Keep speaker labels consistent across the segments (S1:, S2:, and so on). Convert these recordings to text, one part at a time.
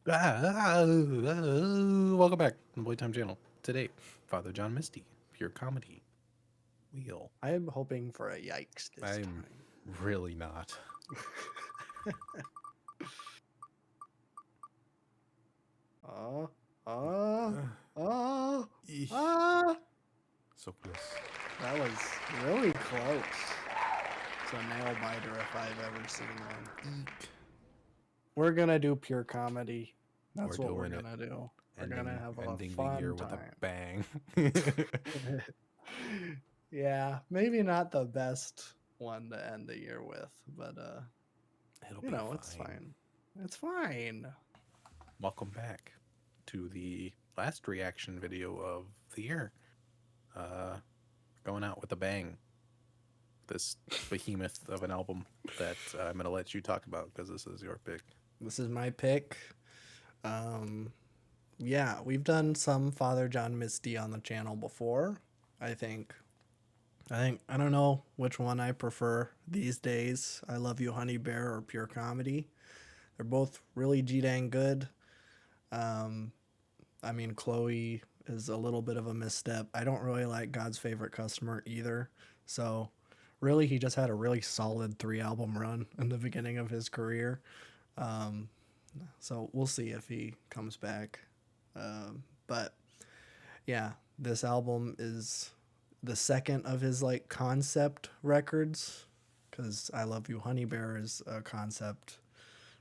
S1: Welcome back to the Boytime channel. Today, Father John Misty, pure comedy. Wheel.
S2: I am hoping for a yikes this
S1: I'm
S2: time.
S1: really not.
S2: Ah, ah,
S1: Uh,
S2: ah,
S1: eesh.
S2: ah.
S1: So close.
S2: That was really close. It's a nail biter if I've ever seen one.
S1: Eek.
S2: We're gonna do pure comedy. That's
S1: We're
S2: what we're
S1: doing it.
S2: gonna do. We're gonna have a
S1: Ending the year
S2: fun
S1: with a
S2: time.
S1: bang.
S2: Yeah, maybe not the best one to end the year with, but
S1: It'll be
S2: it's
S1: fine.
S2: fine. It's fine.
S1: Welcome back to the last reaction video of the year. Uh, Going out with a bang. This behemoth of an album that I'm going to let you talk about because this is your pick.
S2: This is my pick. Yeah, we've done some Father John Misty on the channel before. I think I don't know which one I prefer these days. I Love You Honey Bear or Pure Comedy. They're both really G dang good. I mean Chloe is a little bit of a misstep. I don't really like God's Favorite Customer either. So really he just had a really solid 3 album run in the beginning of his career. So we'll see if he comes back. But yeah, this album is the second of his like concept records because I Love You Honey Bear is a concept.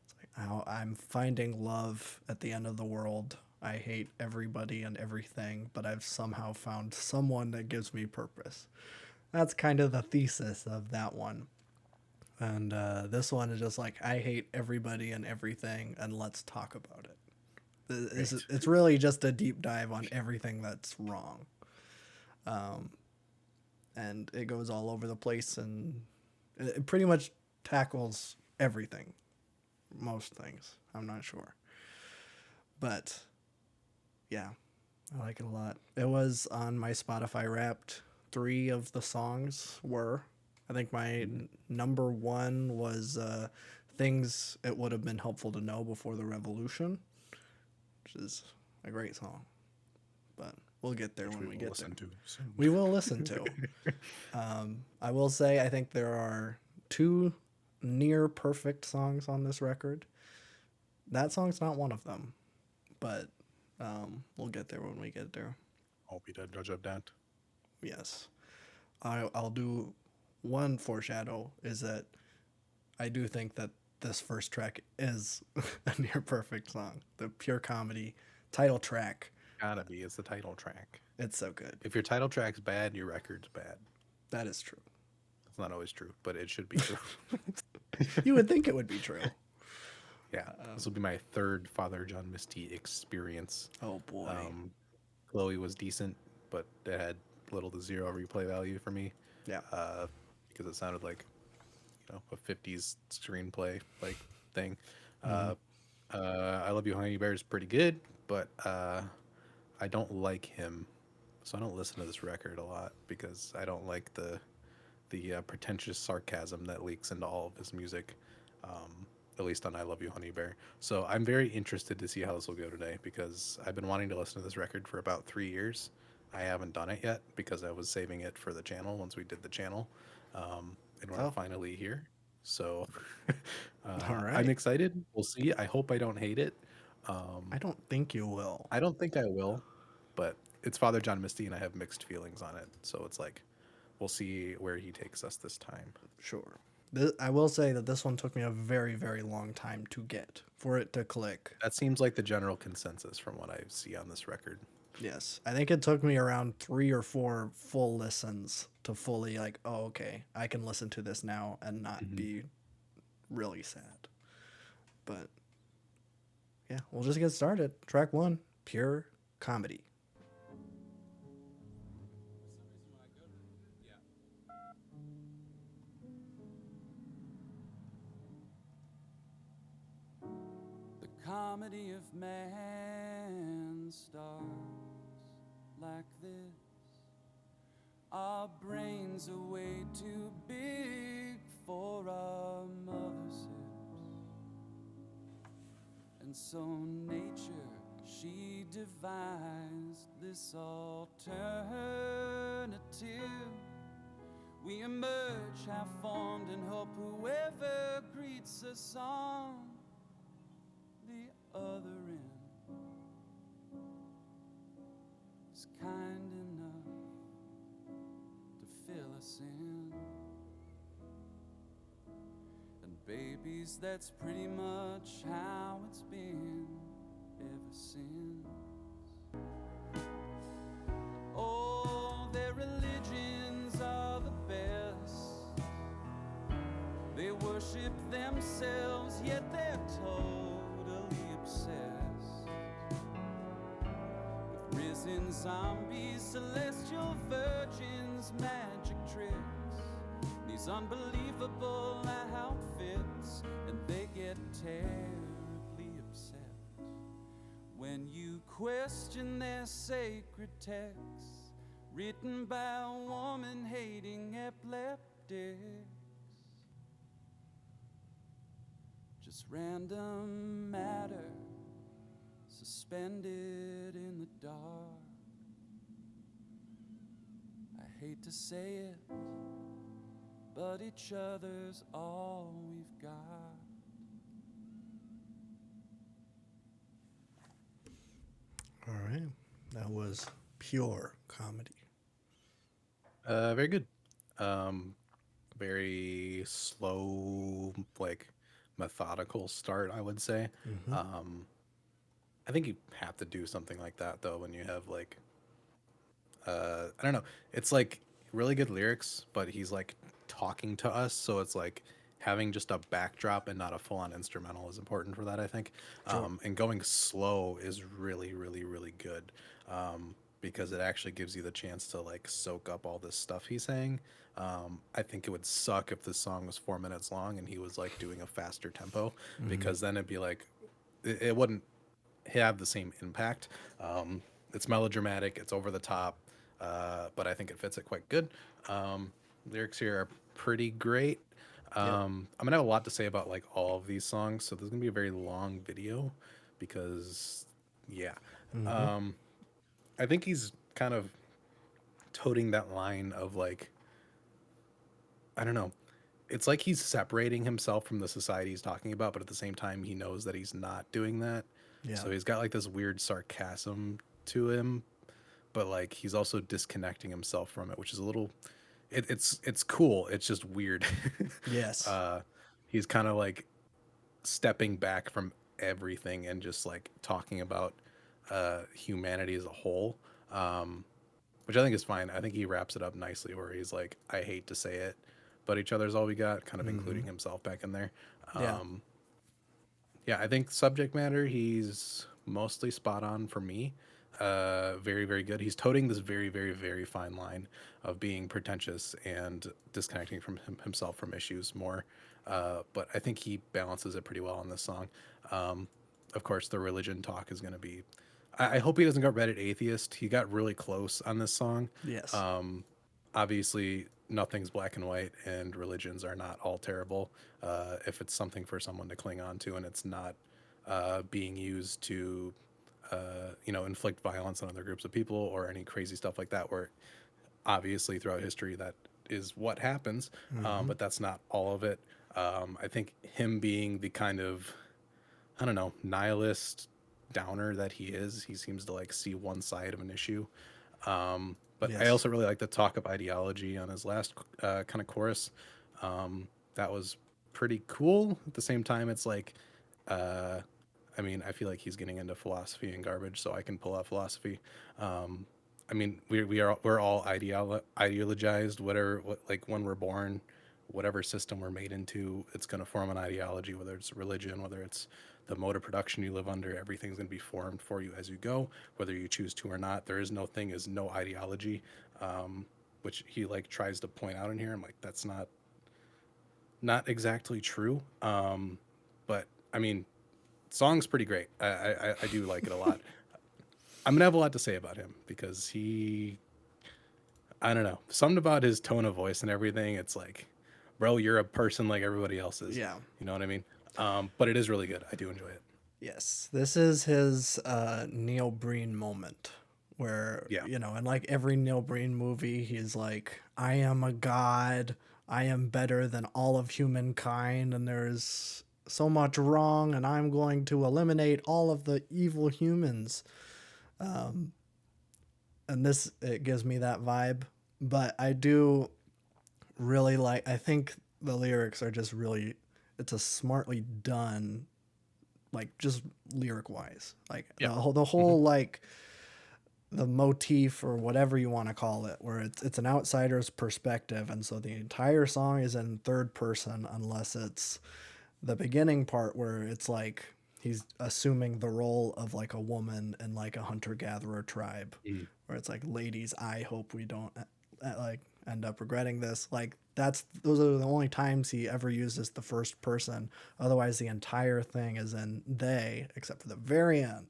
S2: It's like how I'm finding love at the end of the world. I hate everybody and everything, but I've somehow found someone that gives me purpose. That's kind of the thesis of that one. And this one is just like, I hate everybody and everything, and let's talk about it.
S1: Great.
S2: It's really just a deep dive on everything that's wrong. And it goes all over the place, and it pretty much tackles everything. Most things. I'm not sure. But yeah, I like it a lot. It was on my Spotify Wrapped. 3 of the songs were. I think my number 1 was Things It Would Have Been Helpful to Know Before the Revolution, which is a great song. But we'll get there
S1: Which
S2: when
S1: we
S2: we
S1: will
S2: get there.
S1: listen to soon.
S2: We will listen to. I will say I think there are 2 near perfect songs on this record. That song's not one of them, but we'll get there when we get there.
S1: I'll be the judge of that.
S2: Yes. I'll do one foreshadow is that I do think that this first track is a near perfect song. The Pure Comedy title track.
S1: Gotta be. It's the title track.
S2: It's so good.
S1: If your title track's bad, your record's bad.
S2: That is true.
S1: It's not always true, but it should be true.
S2: You would think it would be true.
S1: Yeah. This will be my third Father John Misty experience.
S2: Oh boy.
S1: Chloe was decent, but it had little to zero replay value for me.
S2: Yeah.
S1: Because it sounded like, a 50s screenplay like thing. I Love You Honey Bear is pretty good, but I don't like him, so I don't listen to this record a lot because I don't like the pretentious sarcasm that leaks into all of his music. At least on I Love You Honey Bear. So I'm very interested to see how this will go today because I've been wanting to listen to this record for about 3 years. I haven't done it yet because I was saving it for the channel once we did the channel. And we're finally here. So
S2: All right.
S1: I'm excited. We'll see. I hope I don't hate it.
S2: I don't think you will.
S1: I don't think I will, but it's Father John Misty and I have mixed feelings on it. So it's like, we'll see where he takes us this time.
S2: Sure. I will say that this one took me a very, very long time to get for it to click.
S1: That seems like the general consensus from what I see on this record.
S2: Yes. I think it took me around 3 or 4 full listens to fully, like, oh, okay, I can listen to this now and not be really sad. But yeah, we'll just get started. Track 1, Pure Comedy.
S3: The comedy of man starts like this. Our brains are way too big for our mother's hips, and so nature, she devised this alternative. We emerge half formed and hope whoever greets us on the other end is kind enough to fill us in. And babies, that's pretty much how it's been ever since. Oh, their religions are the best. They worship themselves, yet they're totally obsessed with risen zombies, celestial virgins, magic tricks, these unbelievable outfits, and they get terribly upset when you question their sacred texts written by woman-hating epileptics. Just random matter suspended in the dark. I hate to say it, but each other's all we've got.
S2: All right. That was pure comedy.
S1: Very good. Very slow, like methodical start, I would say. I think you have to do something like that though when you have like I don't know. It's like really good lyrics, but he's like talking to us, so it's like having just a backdrop and not a full-on instrumental is important for that, I think. And going slow is really, really, really good because it actually gives you the chance to like soak up all this stuff he's saying. I think it would suck if this song was 4 minutes long and he was like doing a faster tempo because then it'd be like it wouldn't have the same impact. It's melodramatic, it's over the top, but I think it fits it quite good. Lyrics here are pretty great. I'm gonna have a lot to say about like all of these songs, so there's gonna be a very long video because, yeah, I think he's kind of toting that line of like, I don't know. It's like he's separating himself from the society he's talking about, but at the same time, he knows that he's not doing that.
S2: Yeah.
S1: So he's got like this weird sarcasm to him, but like he's also disconnecting himself from it, which is a little. It's cool. It's just weird.
S2: Yes.
S1: He's kind of like stepping back from everything and just like talking about humanity as a whole, which I think is fine. I think he wraps it up nicely where he's like, I hate to say it, but each other's all we got, kind of including himself back in there.
S2: Yeah.
S1: Yeah, I think subject matter, he's mostly spot on for me. Very, very good. He's toting this very, very, very fine line of being pretentious and disconnecting from himself from issues more. But I think he balances it pretty well in this song. Of course, the religion talk is going to be. I hope he doesn't go Reddit atheist. He got really close on this song.
S2: Yes.
S1: Obviously, nothing's black and white, and religions are not all terrible. If it's something for someone to cling on to, and it's not being used to, inflict violence on other groups of people or any crazy stuff like that, where obviously throughout history that is what happens, but that's not all of it. I think him being the kind of, I don't know, nihilist downer that he seems to like see one side of an issue. But I
S2: Yes.
S1: also really like the talk of ideology on his last kind of chorus. That was pretty cool. At the same time, it's like, I mean, I feel like he's getting into philosophy and garbage, so I can pull out philosophy. I mean, we're all ideologized. Like when we're born, whatever system we're made into, it's going to form an ideology. Whether it's religion, whether it's the mode of production you live under, everything's going to be formed for you as you go, whether you choose to or not. There is no thing as no ideology, which he like tries to point out in here. I'm like, that's not exactly true. But I mean, song's pretty great. I do like it a lot. I'm gonna have a lot to say about him because I don't know, something about his tone of voice and everything. It's like, bro, you're a person like everybody else is.
S2: Yeah.
S1: You know what I mean? But it is really good. I do enjoy it.
S2: Yes, this is his Neil Breen moment where,
S1: Yeah.
S2: you know, in like every Neil Breen movie, he's like, I am a god, I am better than all of humankind, and there's so much wrong, and I'm going to eliminate all of the evil humans. And this, it gives me that vibe. But I do really like, I think the lyrics are just really, it's a smartly done, like just lyric wise, like
S1: Yeah.
S2: the whole like the motif or whatever you want to call it, where it's an outsider's perspective, and so the entire song is in third person unless it's the beginning part where it's like he's assuming the role of like a woman in like a hunter gatherer tribe,
S1: Mhm.
S2: where it's like, ladies, I hope we don't like end up regretting this. Like that's those are the only times he ever uses the first person. Otherwise, the entire thing is in they, except for the very end.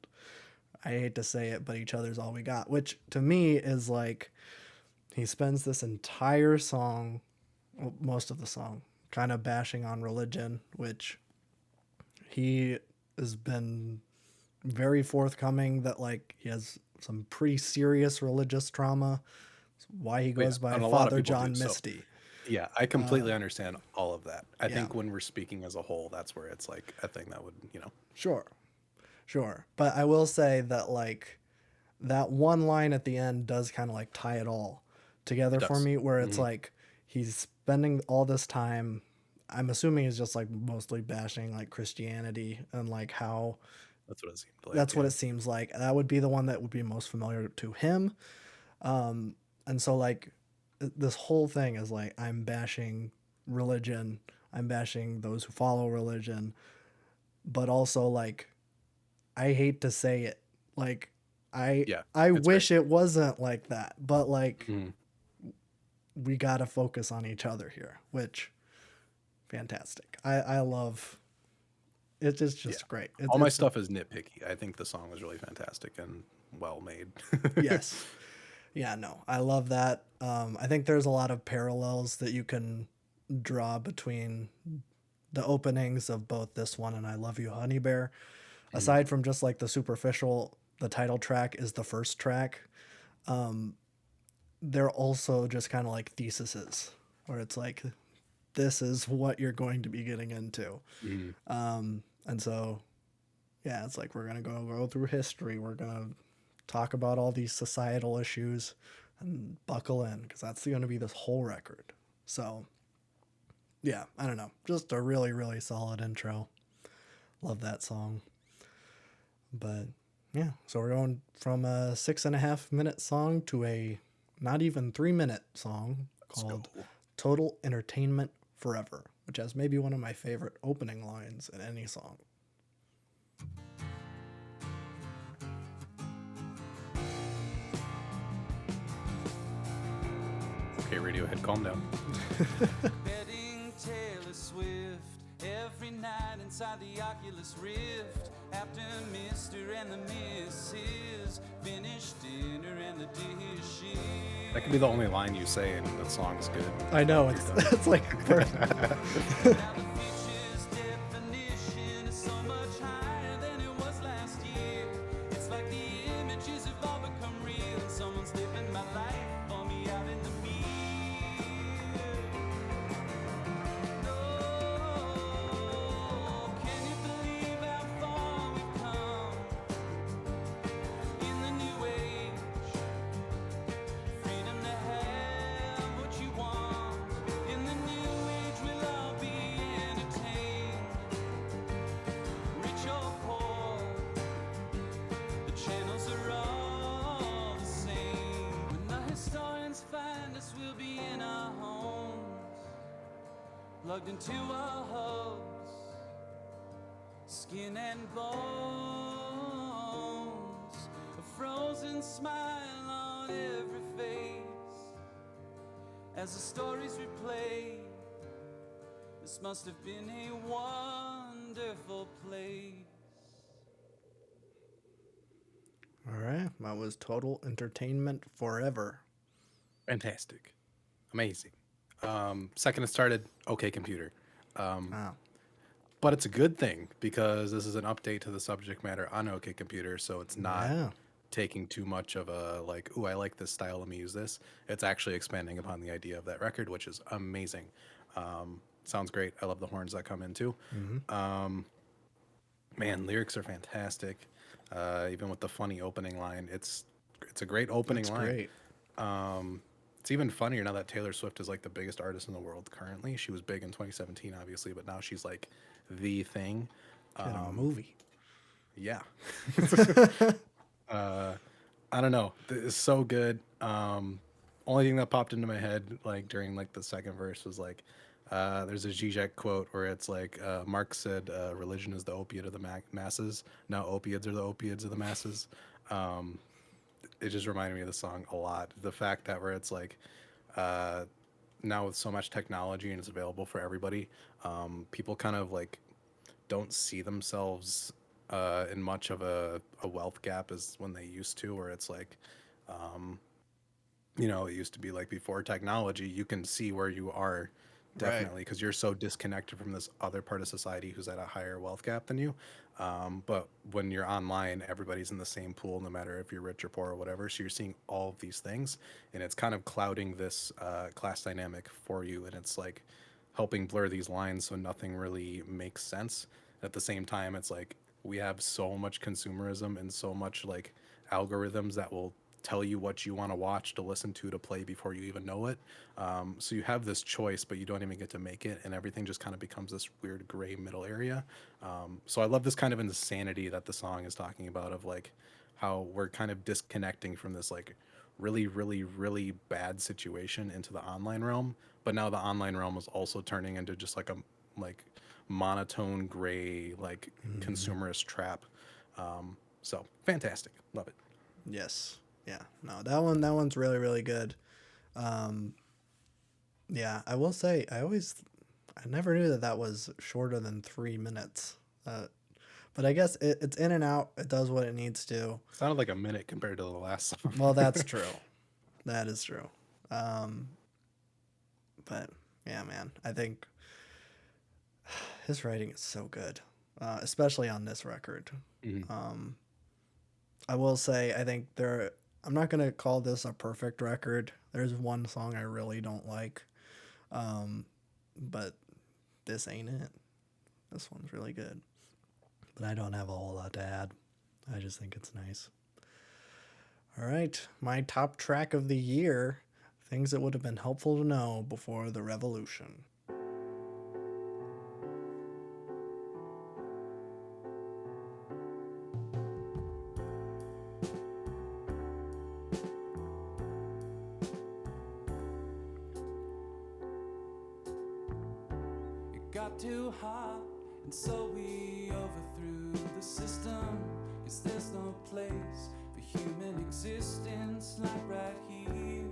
S2: I hate to say it, but each other's all we got, which to me is like he spends this entire song, well, most of the song, kind of bashing on religion, which he has been very forthcoming that like he has some pretty serious religious trauma. It's why he
S1: Oh, yeah,
S2: goes by
S1: and a lot of
S2: Father
S1: people do.
S2: John
S1: So
S2: Misty.
S1: yeah, I completely understand all of that. I
S2: Yeah,
S1: think when we're speaking as a whole, that's where it's like a thing that would, you know.
S2: sure, sure. But I will say that like that one line at the end does kind of like tie it all
S1: It
S2: together for
S1: does.
S2: me, where it's
S1: Hmm.
S2: like he's spending all this time, I'm assuming he's just like mostly bashing like Christianity and like how
S1: That's what it seemed like.
S2: that's what
S1: Yeah.
S2: it seems like. That would be the one that would be most familiar to him. And so like this whole thing is like I'm bashing religion, I'm bashing those who follow religion, but also like I hate to say it, like I
S1: Yeah.
S2: I
S1: It's great.
S2: wish it wasn't like that, but like
S1: Mhm.
S2: we got to focus on each other here, which fantastic. I love it. It's
S1: Yeah.
S2: just great.
S1: All my
S2: It's
S1: stuff is nitpicky. I think the song was really fantastic and well made.
S2: yes. Yeah, no, I love that. I think there's a lot of parallels that you can draw between the openings of both this one and I Love You, Honey Bear.
S1: Mhm.
S2: Aside from just like the superficial, the title track is the first track. They're also just kind of like theses where it's like, this is what you're going to be getting into.
S1: Mhm.
S2: And so, yeah, it's like we're going to go through history. We're going to talk about all these societal issues and buckle in because that's going to be this whole record. So, yeah, I don't know. Just a really, really solid intro. Love that song. But yeah, so we're going from a 6.5 minute song to a not even 3 minute song
S1: Let's go.
S2: called Total Entertainment Forever, which has maybe one of my favorite opening lines in any song.
S1: Okay, Radiohead, calm down.
S3: Betting Taylor Swift every night inside the Oculus Rift. After Mr. and the Mrs. finish dinner and the dishes.
S1: That could be the only line you say, and the song's good.
S2: I know,
S1: You're
S2: it's,
S1: done.
S2: it's like perfect.
S3: Now the future's definition is so much higher than it was last year. It's like the images have all become real, and someone's living my life for me out in the mirror. No, can you believe how far we've come in the new age? Freedom to have what you want. In the new age, we'll all be entertained. Rich or poor, the channels are all the same. When the historians find us, we'll be in our homes, plugged into our hubs, skin and bones, a frozen smile on every face. As the stories replay, this must have been a wonderful place.
S2: All right, that was Total Entertainment Forever.
S1: Fantastic. Amazing. Second it started, okay, computer.
S2: Wow.
S1: but it's a good thing because this is an update to the subject matter on OK Computer, so it's not
S2: Yeah.
S1: taking too much of a like, ooh, I like this style, let me use this. It's actually expanding upon the idea of that record, which is amazing. Sounds great. I love the horns that come in too.
S2: Mm-hmm.
S1: Man, lyrics are fantastic. Even with the funny opening line, it's a great opening
S2: That's
S1: line.
S2: great.
S1: It's even funnier now that Taylor Swift is like the biggest artist in the world currently. She was big in 2017, obviously, but now she's like the thing.
S2: She had a movie.
S1: Yeah. I don't know. It's so good. Only thing that popped into my head like during like the second verse was like, there's a Zizek quote where it's like, Marx said, religion is the opiate of the masses. Now opiates are the opiates of the masses. It just reminded me of the song a lot. The fact that where it's like, now with so much technology and it's available for everybody, people kind of like don't see themselves in much of a wealth gap as when they used to, where it's like, it used to be like before technology, you can see where you are definitely because you're so disconnected from this other part of society who's at a higher wealth gap than you. But when you're online, everybody's in the same pool, no matter if you're rich or poor or whatever. So you're seeing all of these things, and it's kind of clouding this class dynamic for you, and it's like helping blur these lines so nothing really makes sense. At the same time, it's like we have so much consumerism and so much like algorithms that will tell you what you want to watch, to listen to play before you even know it. So you have this choice, but you don't even get to make it, and everything just kind of becomes this weird gray middle area. So I love this kind of insanity that the song is talking about, of like how we're kind of disconnecting from this like really, really, really bad situation into the online realm. But now the online realm is also turning into just like a like monotone gray like consumerist trap. So fantastic, love it.
S2: Yes. Yeah. No, that one's really, really good. Yeah, I will say I never knew that was shorter than 3 minutes. But I guess it's in and out. It does what it needs to.
S1: Sounded like a minute compared to the last song.
S2: Well, that's true. That is true. But yeah, man, I think his writing is so good, especially on this record. I will say, I think I'm not going to call this a perfect record. There's one song I really don't like. But this ain't it. This one's really good. But I don't have a whole lot to add. I just think it's nice. All right. My top track of the year. Things that would have been helpful to know before the revolution.
S3: It got too hot, and so we overthrew the system. 'Cause there's no place for human existence like right here.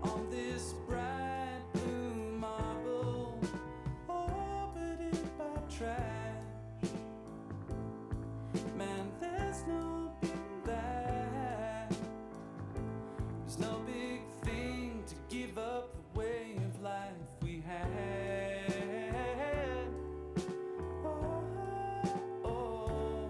S3: On this bright blue marble, orbited by trash. Man, there's no beating that. There's no big thing to give up the way of life we had. Oh, oh.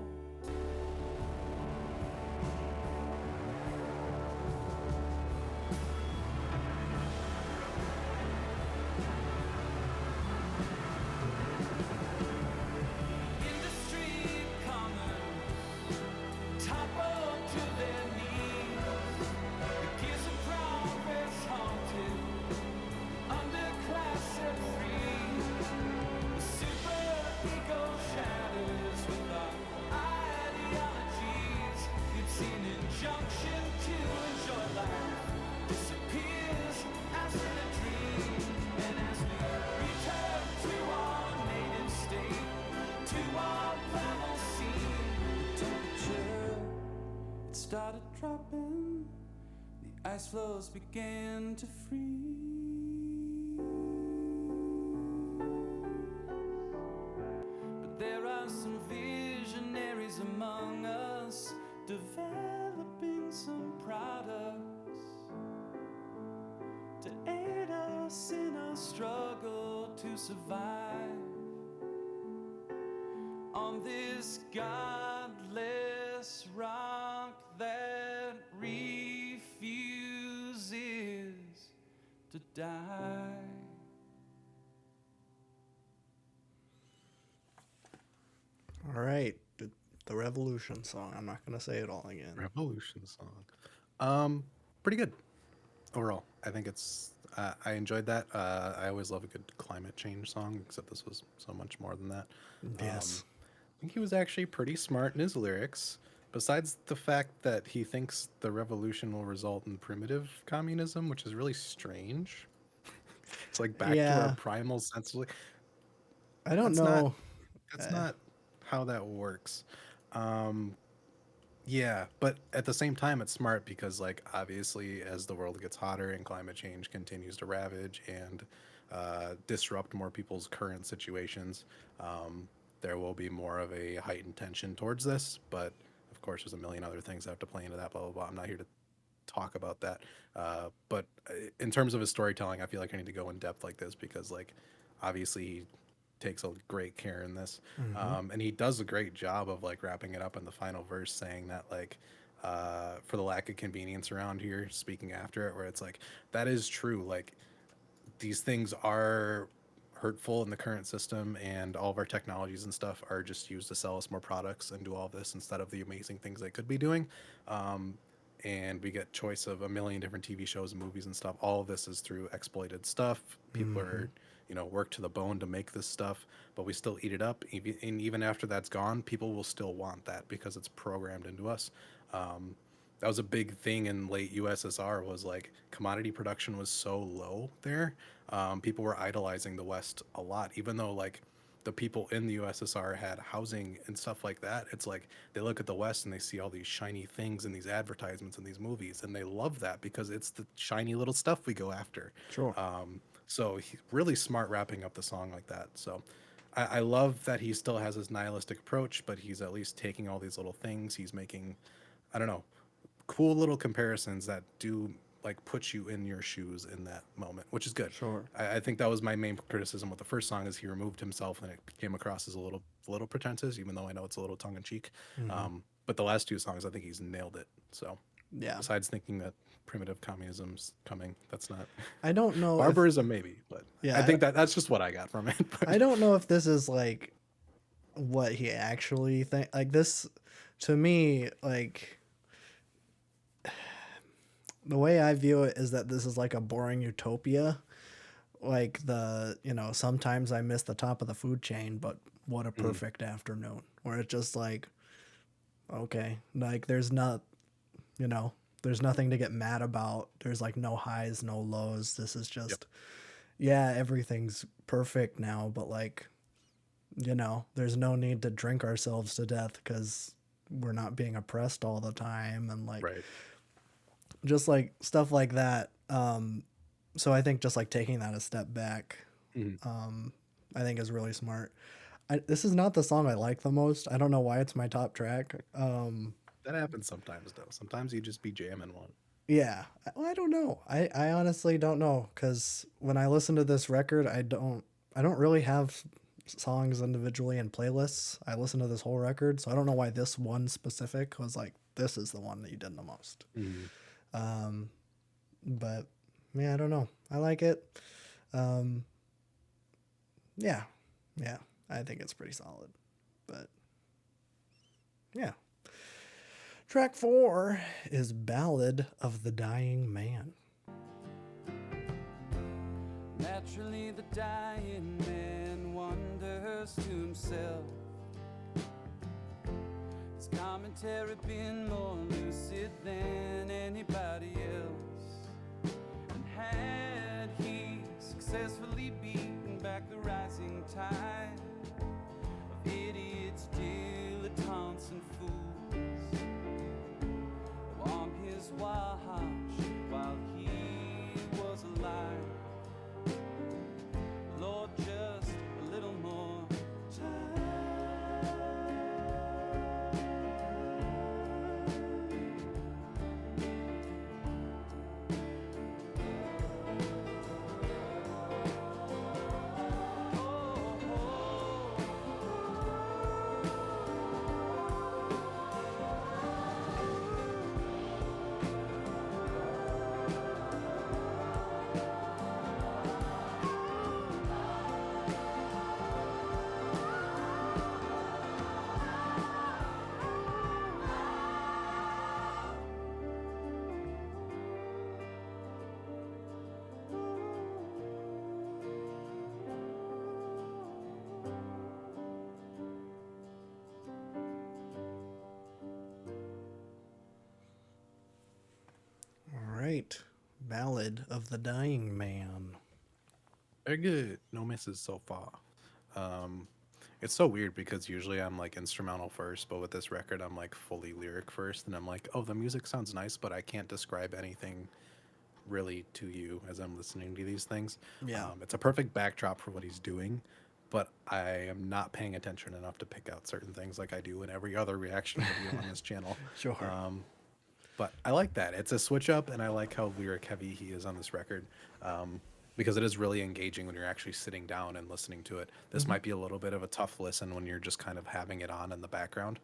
S3: Industry commerce toppled to their knees. The gears of progress haunted, underclass set free. The super ego shatters with our ideologies. It's an injunction to enjoy life disappears as in a dream. And as we return to our native state, to our primal scene, the temperature it started dropping. The ice floes began to freeze. But there are some visionaries among us, developing some products to aid us in our struggle to survive. on this godless rock that refuses to die.
S2: All right, the Revolution song. I'm not gonna say it all again.
S1: Revolution song. Pretty good overall. I think it's. I enjoyed that. I always love a good climate change song, except this was so much more than that.
S2: Yes.
S1: I think he was actually pretty smart in his lyrics. Besides the fact that he thinks the revolution will result in primitive communism, which is really strange. It's like back to
S2: Yeah.
S1: our primal sense.
S2: I don't
S1: That's not-
S2: know.
S1: That's not how that works. Yeah, but at the same time, it's smart because, like, obviously, as the world gets hotter and climate change continues to ravage and disrupt more people's current situations, there will be more of a heightened tension towards this. But of course, there's a million other things that have to play into that. Blah blah blah. I'm not here to talk about that. But in terms of his storytelling, I feel like I need to go in depth like this because, like, obviously, he takes a great care in this, and he does a great job of like wrapping it up in the final verse, saying that like for the lack of convenience around here, speaking after it, where it's like that is true. Like these things are hurtful in the current system, and all of our technologies and stuff are just used to sell us more products and do all this instead of the amazing things they could be doing. And we get choice of a million different TV shows and movies and stuff. All of this is through exploited stuff. People are, work to the bone to make this stuff, but we still eat it up. And even after that's gone, people will still want that because it's programmed into us. That was a big thing in late USSR was like commodity production was so low there. People were idolizing the West a lot, even though like the people in the USSR had housing and stuff like that. It's like they look at the West and they see all these shiny things in these advertisements and these movies, and they love that because it's the shiny little stuff we go after.
S2: Sure.
S1: So he's really smart wrapping up the song like that. So I love that he still has his nihilistic approach, but he's at least taking all these little things. He's making, I don't know, cool little comparisons that do like put you in your shoes in that moment, which is good.
S2: Sure.
S1: I think that was my main criticism with the first song is he removed himself and it came across as a little pretentious, even though I know it's a little tongue in cheek. But the last two songs, I think he's nailed it. So
S2: Yeah.
S1: besides thinking that primitive communism's coming, that's not
S2: I don't know.
S1: barbarism, maybe, but
S2: Yeah,
S1: I think that's just what I got from it. But
S2: I don't know if this is like what he actually think. Like this, to me, like the way I view it is that this is like a boring utopia. Like sometimes I miss the top of the food chain, but what a perfect afternoon. Where it's just like, okay, like there's there's nothing to get mad about. There's like no highs, no lows. This is just, yeah, everything's perfect now, but like, there's no need to drink ourselves to death because we're not being oppressed all the time. And like,
S1: right.
S2: just like stuff like that. So I think just like taking that a step back, I think is really smart. This is not the song I like the most. I don't know why it's my top track.
S1: That happens sometimes, though. Sometimes you just be jamming one.
S2: Yeah, I don't know. I honestly don't know because when I listen to this record, I don't really have songs individually in playlists. I listen to this whole record, so I don't know why this one specific was like this is the one that you did the most. But yeah, I don't know. I like it. Yeah, I think it's pretty solid. But yeah. Track 4 is Ballad of the Dying Man.
S3: Naturally, the dying man wonders to himself. His commentary been more lucid than anybody else. And had he successfully beaten back the rising tide of idiots, dilettantes, and fools on his watch while he was alive, Lord, just a little more time. Oh, oh, oh.
S2: Ballad of the Dying Man.
S1: Very good. No misses so far. Um, it's so weird because usually I'm like instrumental first, but with this record I'm like fully lyric first, and I'm like, oh, the music sounds nice, but I can't describe anything really to you as I'm listening to these things.
S2: Yeah.
S1: It's a perfect backdrop for what he's doing, but I am not paying attention enough to pick out certain things like I do in every other reaction video on this channel.
S2: Sure.
S1: But I like that. It's a switch up, and I like how lyric heavy he is on this record, because it is really engaging when you're actually sitting down and listening to it. This might be a little bit of a tough listen when you're just kind of having it on in the background,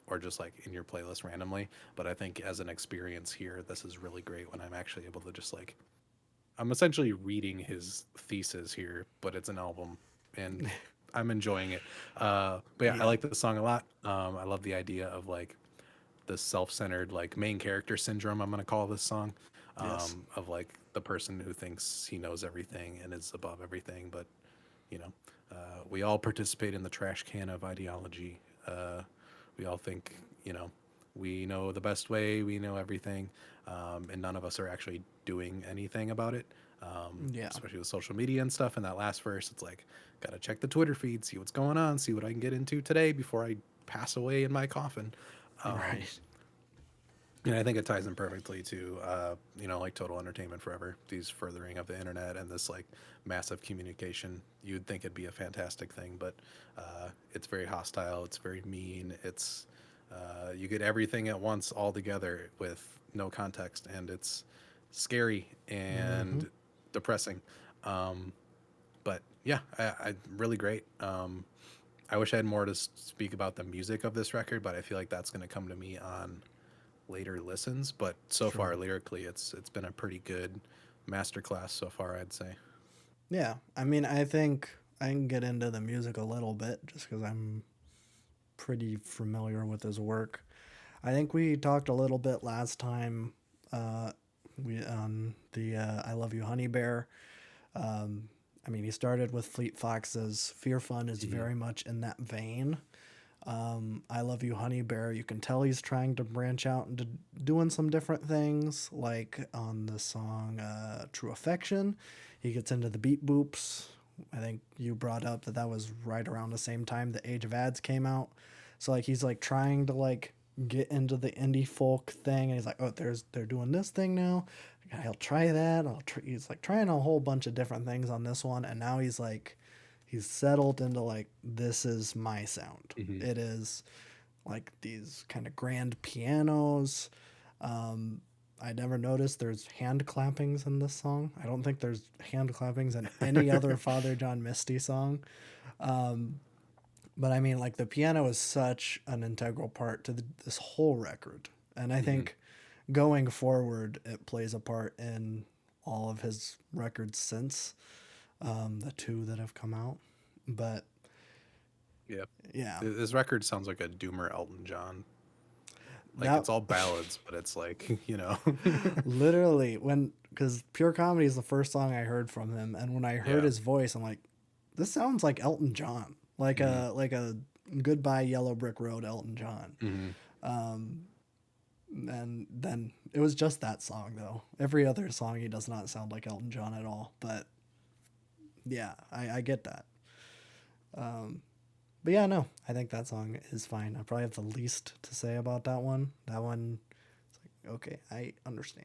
S1: or just like in your playlist randomly. But I think as an experience here, this is really great when I'm actually able to just like, I'm essentially reading his thesis here, but it's an album, and I'm enjoying it. But yeah, I like the song a lot. I love the idea of like the self-centered like main character syndrome, I'm gonna call this song,
S2: Yes.
S1: of like the person who thinks he knows everything and is above everything, but you know, we all participate in the trash can of ideology. We all think, you know, we know the best way, we know everything, and none of us are actually doing anything about it.
S2: Yeah.
S1: Especially with social media and stuff. In that last verse, it's like, gotta check the Twitter feed, see what's going on, see what I can get into today before I pass away in my coffin.
S2: Right.
S1: And I think it ties in perfectly to, you know, like Total Entertainment Forever, these furthering of the internet and this like massive communication. You'd think it'd be a fantastic thing, but it's very hostile. It's very mean. It's you get everything at once all together with no context, and it's scary and depressing. But yeah, I really great. I wish I had more to speak about the music of this record, but I feel like that's going to come to me on later listens. But so far, lyrically, it's been a pretty good masterclass so far, I'd say.
S2: Yeah. I mean, I think I can get into the music a little bit just because I'm pretty familiar with his work. I think we talked a little bit last time we on the I Love You Honey Bear. I mean, he started with Fleet Foxes. Fear Fun is very much in that vein. I Love You Honey Bear, you can tell he's trying to branch out into doing some different things, like on the song True Affection. He gets into the beat boops. I think you brought up that was right around the same time the Age of Ads came out. So like he's like trying to like get into the indie folk thing, and he's like, oh, they're doing this thing now. I'll try that. He's like trying a whole bunch of different things on this one, and now he's like, he's settled into like, this is my sound. It is like these kind of grand pianos. I never noticed there's hand clappings in this song. I don't think there's hand clappings in any other Father John Misty song. But I mean, like the piano is such an integral part to this whole record. And I think going forward, it plays a part in all of his records since the two that have come out. But
S1: Yeah.
S2: yeah,
S1: This record sounds like a Doomer Elton John. Like
S2: That-
S1: it's all ballads, but it's like, you know.
S2: literally because Pure Comedy is the first song I heard from him. And when I heard
S1: Yeah.
S2: his voice, I'm like, this sounds like Elton John, like a Goodbye Yellow Brick Road Elton John. And then it was just that song though. Every other song he does not sound like Elton John at all. But yeah, I get that. But yeah, no, I think that song is fine. I probably have the least to say about that one. That one, it's like, okay, I understand.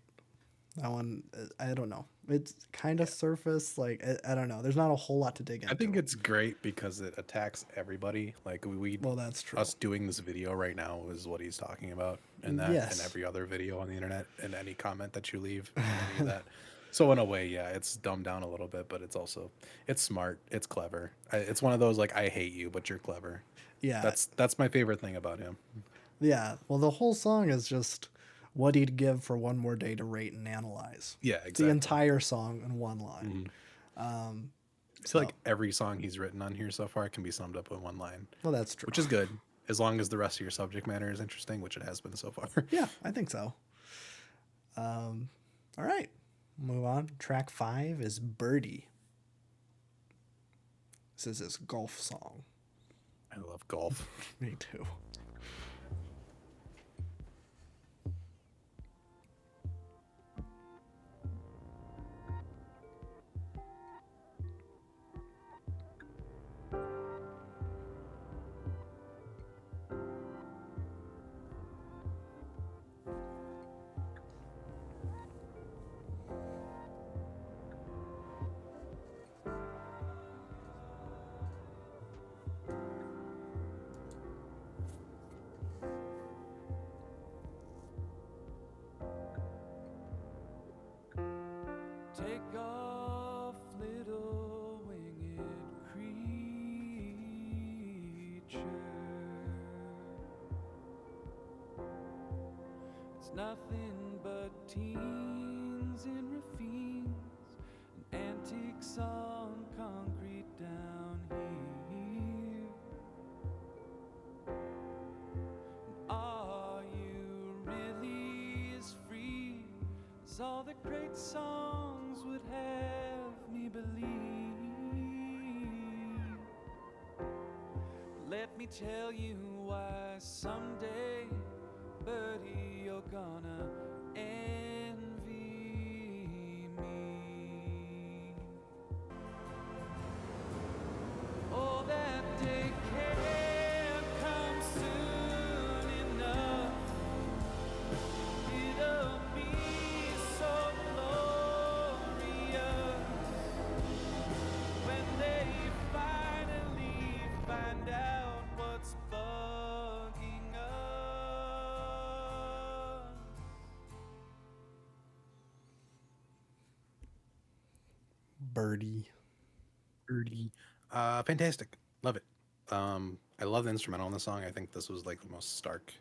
S2: That one, I don't know. It's kind of surface. Like, I don't know. There's not a whole lot to dig into.
S1: I think it's great because it attacks everybody. Like
S2: Well, that's true.
S1: us doing this video right now is what he's talking about, and that
S2: Yes.
S1: and every other video on the internet and any comment that you leave, and any of that. So in a way, yeah, it's dumbed down a little bit, but it's also it's smart, it's clever. It's one of those like, I hate you, but you're clever.
S2: Yeah.
S1: That's my favorite thing about him.
S2: Yeah. Well, the whole song is just what he'd give for one more day to rate and analyze.
S1: Yeah,
S2: It's the
S1: exactly.
S2: entire song in one line.
S1: I feel like every song he's written on here so far can be summed up in one line,
S2: Well, that's true.
S1: which is good as long as the rest of your subject matter is interesting, which it has been so far.
S2: Yeah, I think so. All right. Move on. Track 5 is Birdie. This is his golf song.
S1: I love golf.
S2: Me too.
S3: It's nothing but teens in ravines and antiques on concrete down here. And are you really as free as all the great songs would have me believe? Let me tell you why someday, Birdie, you're gonna envy me. Oh, that day can't come soon enough. It'll be so glorious when they finally find out what's bugging us.
S2: Birdie.
S1: Birdie. Fantastic. Love it. I love the instrumental in the song. I think this was like the most stark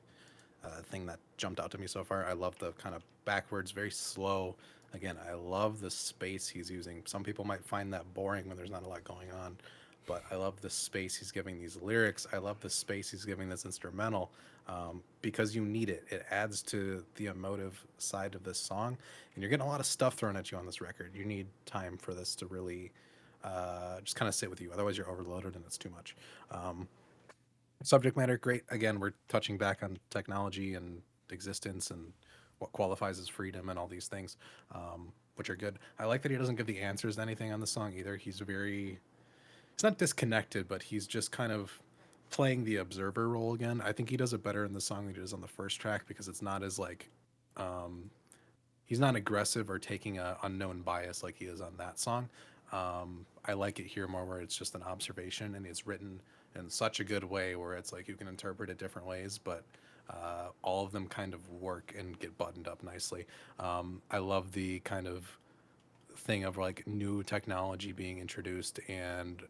S1: thing that jumped out to me so far. I love the kind of backwards, very slow. Again, I love the space he's using. Some people might find that boring when there's not a lot going on, but I love the space he's giving these lyrics. I love the space he's giving this instrumental because you need it. It adds to the emotive side of this song, and you're getting a lot of stuff thrown at you on this record. You need time for this to really just kind of sit with you. Otherwise, you're overloaded and it's too much. Subject matter, great. Again, we're touching back on technology and existence and what qualifies as freedom and all these things, which are good. I like that he doesn't give the answers to anything on the song either. He's not disconnected, but he's just kind of playing the observer role again. I think he does it better in the song than he does on the first track because it's not as like, he's not aggressive or taking a unknown bias like he is on that song. I like it here more where it's just an observation and it's written in such a good way where it's like you can interpret it different ways, but all of them kind of work and get buttoned up nicely. I love the kind of thing of like new technology being introduced and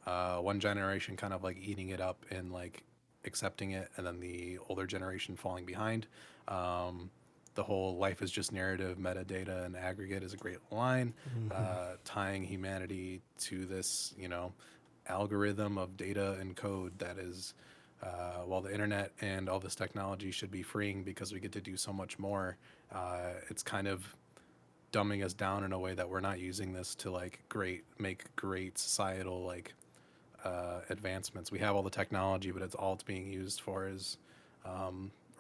S1: one generation kind of like eating it up and like accepting it, and then the older generation falling behind. The whole life is just narrative, metadata, and aggregate is a great line, tying humanity to this, algorithm of data and code that is, while the internet and all this technology should be freeing because we get to do so much more, it's kind of dumbing us down in a way that we're not using this to like make great societal like advancements. We have all the technology, but all it's being used for is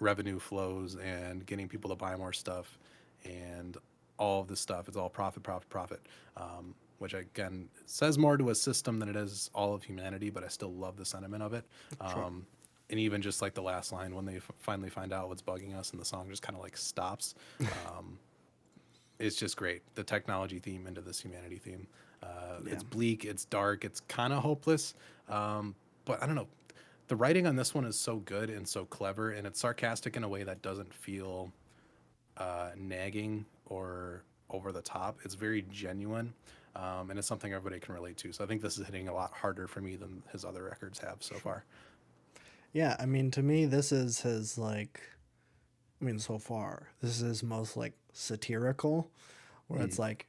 S1: revenue flows and getting people to buy more stuff and all of this stuff. It's all profit, profit, profit, which again says more to a system than it is all of humanity, but I still love the sentiment of it. And even just like the last line when they finally find out what's bugging us and the song just kind of like stops. It's just great. The technology theme into this humanity theme. It's bleak, it's dark, it's kind of hopeless. But I don't know. The writing on this one is so good and so clever, and it's sarcastic in a way that doesn't feel nagging or over the top. It's very genuine, and it's something everybody can relate to. So I think this is hitting a lot harder for me than his other records have so far.
S2: Yeah, I mean, to me, this is his, like, so far, this is his most, like, satirical, where it's like,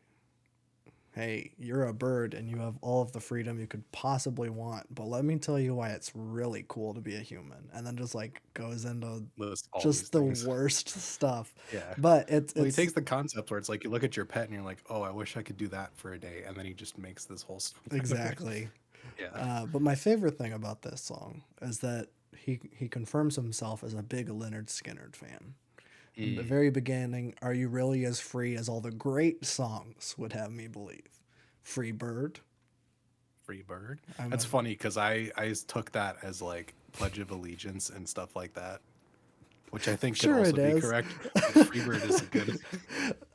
S2: hey, you're a bird and you have all of the freedom you could possibly want, but let me tell you why it's really cool to be a human. And then just, like, goes into
S1: Lists all
S2: just
S1: these
S2: the
S1: things.
S2: worst stuff.
S1: Yeah.
S2: But
S1: Well, he takes the concept where it's like you look at your pet and you're like, oh, I wish I could do that for a day. And then he just makes this whole stuff.
S2: exactly.
S1: Yeah.
S2: But my favorite thing about this song is that he confirms himself as a big Leonard Skinner fan. In the very beginning, are you really as free as all the great songs would have me believe? Free bird.
S1: Free bird. That's funny because I took that as like Pledge of Allegiance and stuff like that, which I think
S2: Sure
S1: could also
S2: it
S1: be
S2: is.
S1: correct. But Free bird is a good.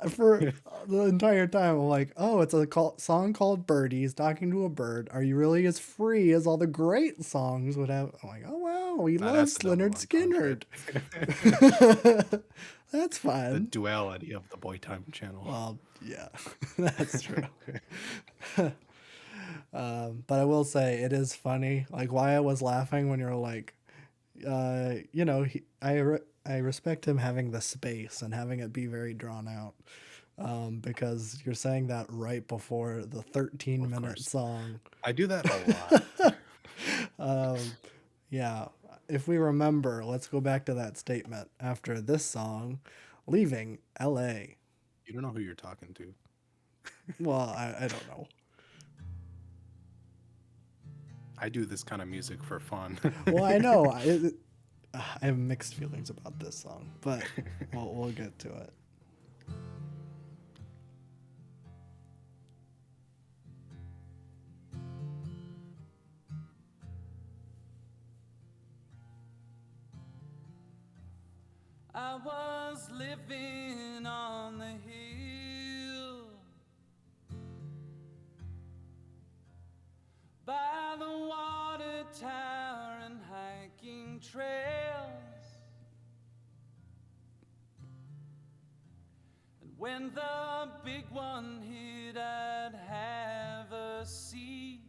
S2: For the entire time, I'm like, oh, it's a song called Birdie. He's talking to a bird. Are you really as free as all the great songs would have? I'm like, oh, wow, he
S1: Nah, that's
S2: loves
S1: the number
S2: Leonard
S1: one
S2: Skinner.
S1: contract.
S2: That's
S1: The
S2: fine.
S1: duality of the Boy Time channel.
S2: Well, yeah, that's true. But I will say it is funny, like why I was laughing when you're like, you know, I respect him having the space and having it be very drawn out. Because you're saying that right before the 13-minute
S1: course.
S2: song.
S1: I do that a lot.
S2: Um, yeah, if we remember, let's go back to that statement after this song, leaving LA.
S1: You don't know who you're talking to.
S2: Well, I don't know.
S1: I do this kind of music for fun.
S2: Well, I know. I have mixed feelings about this song, but we'll get to it.
S3: I was living on the hill by the water tower and hiking trails. And when the big one hit, I'd have a seat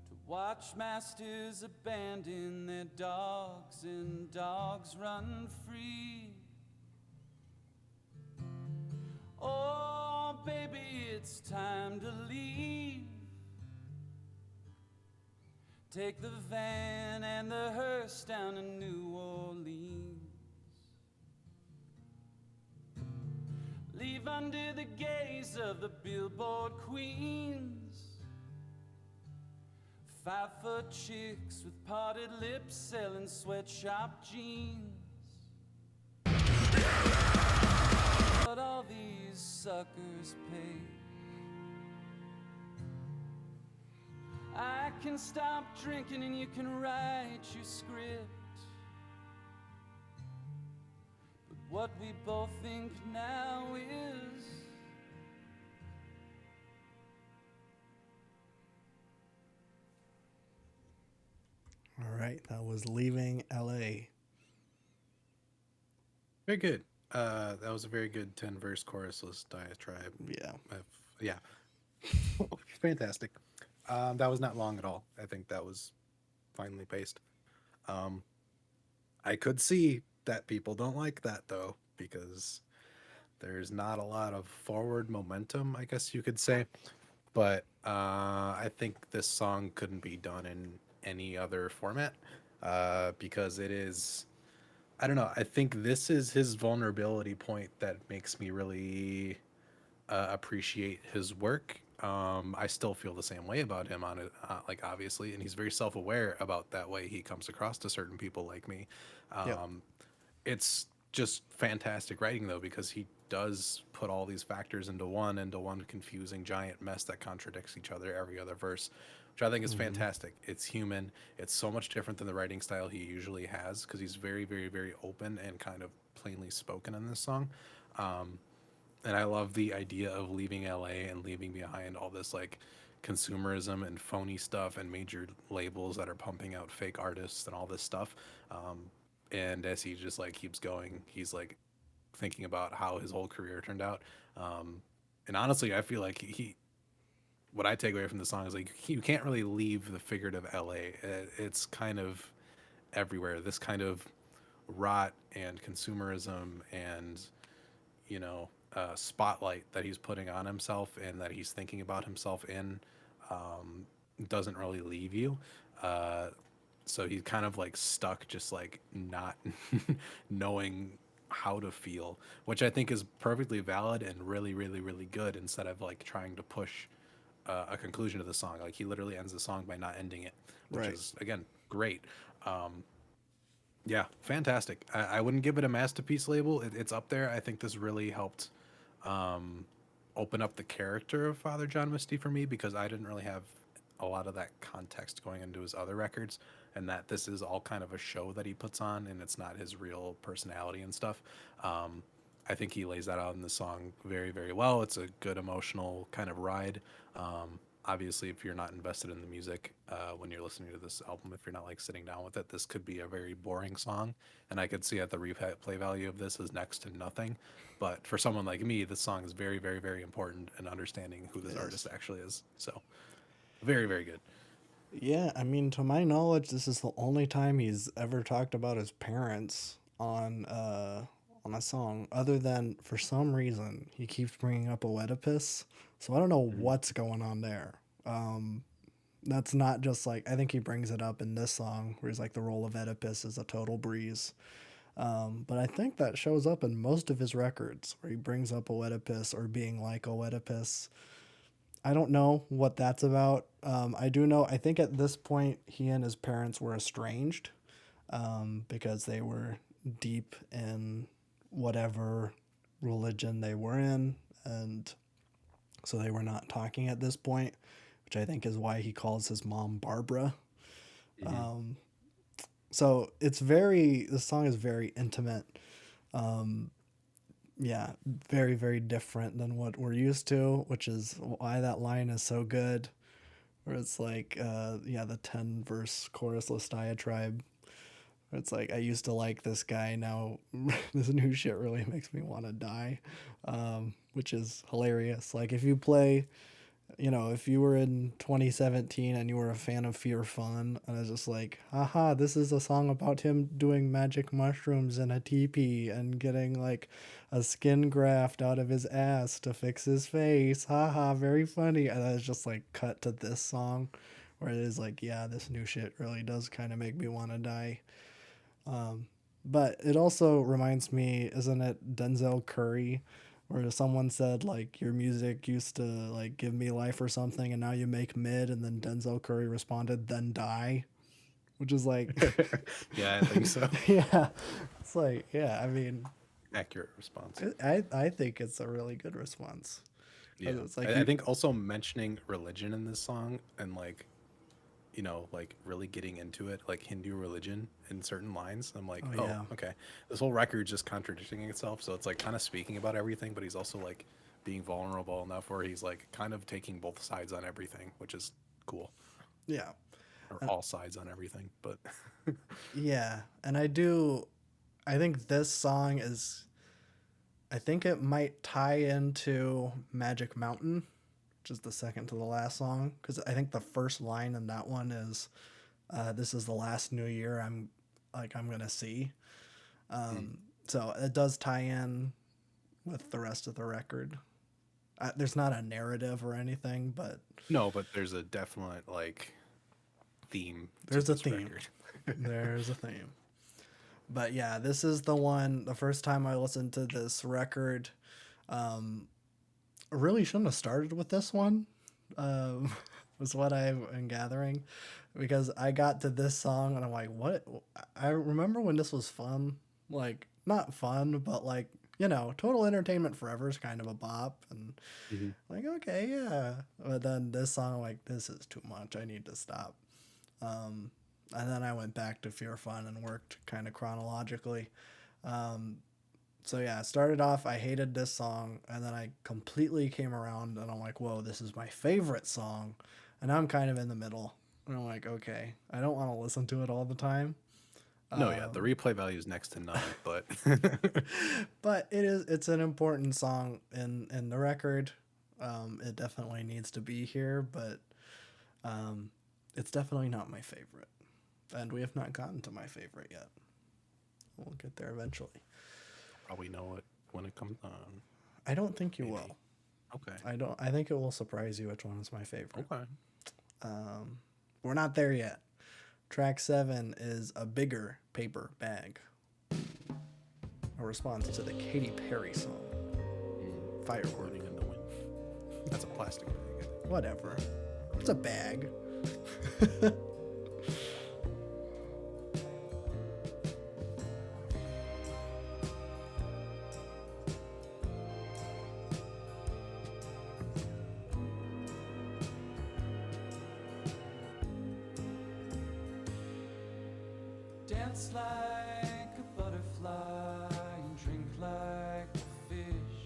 S3: to watch masters abandon their dogs and dogs run free. Oh, baby, it's time to leave. Take the van and the hearse down to New Orleans. Leave under the gaze of the billboard queens. 5-foot chicks with parted lips selling sweatshop jeans. But all these suckers pay. I can stop drinking and you can write your script. But what we both think now is
S2: All right, that was leaving LA.
S1: Very good. That was a very good 10-verse chorusless diatribe.
S2: Yeah.
S1: Yeah. Fantastic. That was not long at all. I think that was finely paced. I could see that people don't like that though, because there's not a lot of forward momentum, I guess you could say. But I think this song couldn't be done in any other format because it is. I don't know. I think this is his vulnerability point that makes me really appreciate his work. I still feel the same way about him on it, like obviously, and he's very self-aware about that way he comes across to certain people like me.
S2: Yep.
S1: It's just fantastic writing though, because he does put all these factors into one confusing giant mess that contradicts each other every other verse, which I think is fantastic. It's human. It's so much different than the writing style he usually has, because he's very, very, very open and kind of plainly spoken in this song. And I love the idea of leaving LA and leaving behind all this like consumerism and phony stuff and major labels that are pumping out fake artists and all this stuff. And as he just like keeps going, he's like thinking about how his whole career turned out. And honestly, I feel like what I take away from the song is like you can't really leave the figurative LA. It's kind of everywhere. This kind of rot and consumerism and you know spotlight that he's putting on himself and that he's thinking about himself in doesn't really leave you. So he's kind of like stuck, just like not knowing how to feel, which I think is perfectly valid and really, really, really good. Instead of like trying to push a conclusion to the song, like he literally ends the song by not ending it, which
S2: Right.
S1: is again great. Yeah, fantastic. I wouldn't give it a masterpiece label. It's up there. I think this really helped open up the character of Father John Misty for me, because I didn't really have a lot of that context going into his other records, and that this is all kind of a show that he puts on and it's not his real personality and stuff. I think he lays that out in the song very, very well. It's a good emotional kind of ride. Obviously, if you're not invested in the music when you're listening to this album, if you're not like sitting down with it, this could be a very boring song. And I could see at the replay value of this is next to nothing. But for someone like me, this song is very, very, very important in understanding who this artist actually is. So very, very good.
S2: Yeah, I mean, to my knowledge, this is the only time he's ever talked about his parents on a song, other than for some reason he keeps bringing up Oedipus. So I don't know
S1: Mhm.
S2: what's going on there. That's not just like I think he brings it up in this song where he's like the role of Oedipus is a total breeze. But I think that shows up in most of his records where he brings up Oedipus or being like Oedipus. I don't know what that's about. I do know, I think at this point, he and his parents were estranged because they were deep in whatever religion they were in. And so they were not talking at this point, which I think is why he calls his mom Barbara.
S1: Mhm.
S2: So this song is very intimate. Yeah, very, very different than what we're used to, which is why that line is so good. Where it's like, yeah, the 10 verse chorusless diatribe. Where it's like, I used to like this guy, now this new shit really makes me want to die, which is hilarious. Like, if you play, if you were in 2017 and you were a fan of Fear Fun, and it's just like, haha, this is a song about him doing magic mushrooms in a teepee and getting like a skin graft out of his ass to fix his face. Haha, very funny. And then it's just like cut to this song where it is like, yeah, this new shit really does kind of make me want to die. But it also reminds me, isn't it Denzel Curry, where someone said like your music used to like give me life or something, and now you make mid, and then Denzel Curry responded, "Then die," which is like,
S1: Yeah, I think so.
S2: yeah, it's like, yeah, I mean,
S1: Accurate response.
S2: I think it's a really good response. 'Cause
S1: Yeah.
S2: it's like
S1: I
S2: you,
S1: think also mentioning religion in this song and like, like really getting into it, like Hindu religion in certain lines. I'm like,
S2: oh
S1: oh,
S2: yeah,
S1: okay. This whole record's just contradicting itself. So it's like kind of speaking about everything, but he's also like being vulnerable enough where he's like kind of taking both sides on everything, which is cool.
S2: yeah,
S1: Or
S2: uh,
S1: all sides on everything. But
S2: yeah, and I think this song is, I think it might tie into Magic Mountain, which is the second to the last song, because I think the first line in that one is, "This is the last New Year I'm gonna see."
S1: mm.
S2: So it does tie in with the rest of the record. There's not a narrative or anything, but
S1: No, but there's a definite like theme to
S2: there's a
S1: this
S2: theme.
S1: record.
S2: There's a theme. But yeah, this is the one. The first time I listened to this record, I really shouldn't have started with this one. Um, was what I'm gathering, because I got to this song and I'm like, what? I remember when this was fun, like not fun, but like Total Entertainment Forever is kind of a bop, and
S1: Hmm.
S2: like okay, yeah. But then this song, I'm like, this is too much. I need to stop. Um, and then I went back to Fear Fun and worked kind of chronologically. Um, so yeah, it started off, I hated this song, and then I completely came around and I'm like, whoa, this is my favorite song. And now I'm kind of in the middle. And I'm like, okay, I don't want to listen to it all the time.
S1: No, yeah, the replay value is next to none, but
S2: But it's an important song in the record. It definitely needs to be here, but it's definitely not my favorite. And we have not gotten to my favorite yet. We'll get there eventually.
S1: probably know it when it comes on.
S2: I don't think you
S1: Maybe.
S2: will.
S1: Okay.
S2: I think it will surprise you which one is my favorite.
S1: Okay.
S2: We're not there yet. Track 7 is A Bigger Paper Bag, a response to the Katy Perry song Firework.
S1: Floating in the wind. That's a plastic bag.
S2: Whatever. It's a bag.
S3: Dance like a butterfly and drink like a fish.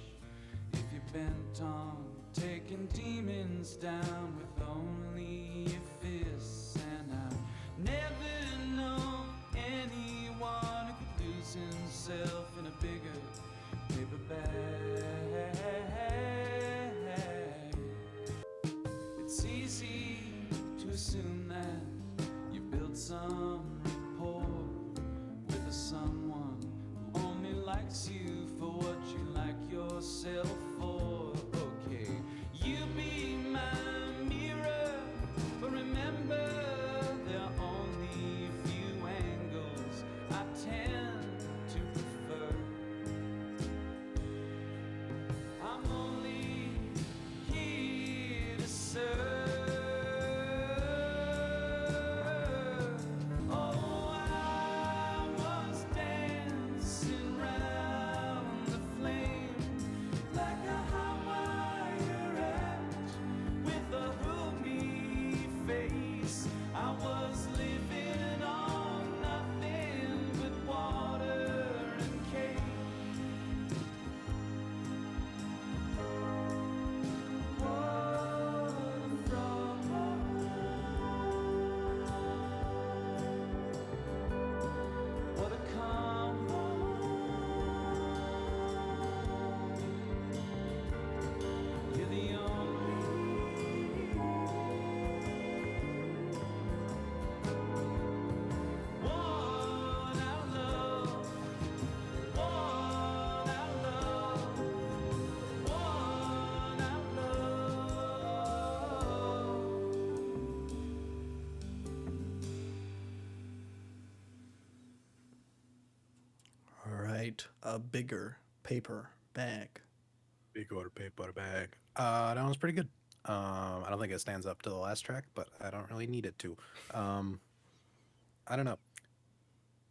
S3: If you're bent on taking demons down with only your fists, and I've never known anyone who could lose himself in a bigger paper bag. It's easy to assume that some rapport with someone who only likes you for what you like yourself for. Okay, you be my mirror, but remember there are only a few angles I tend to prefer. I'm only here to serve. Oh, I was dancing round the flame like a hot wire act with a gloomy face. I was living on nothing but water and cake. What a calm You're the only one I love, one I love, one I love.
S2: All right, a bigger paper bag.
S1: Big order paper bag. That one's pretty good. I don't think it stands up to the last track, but I don't really need it to. Um, I don't know.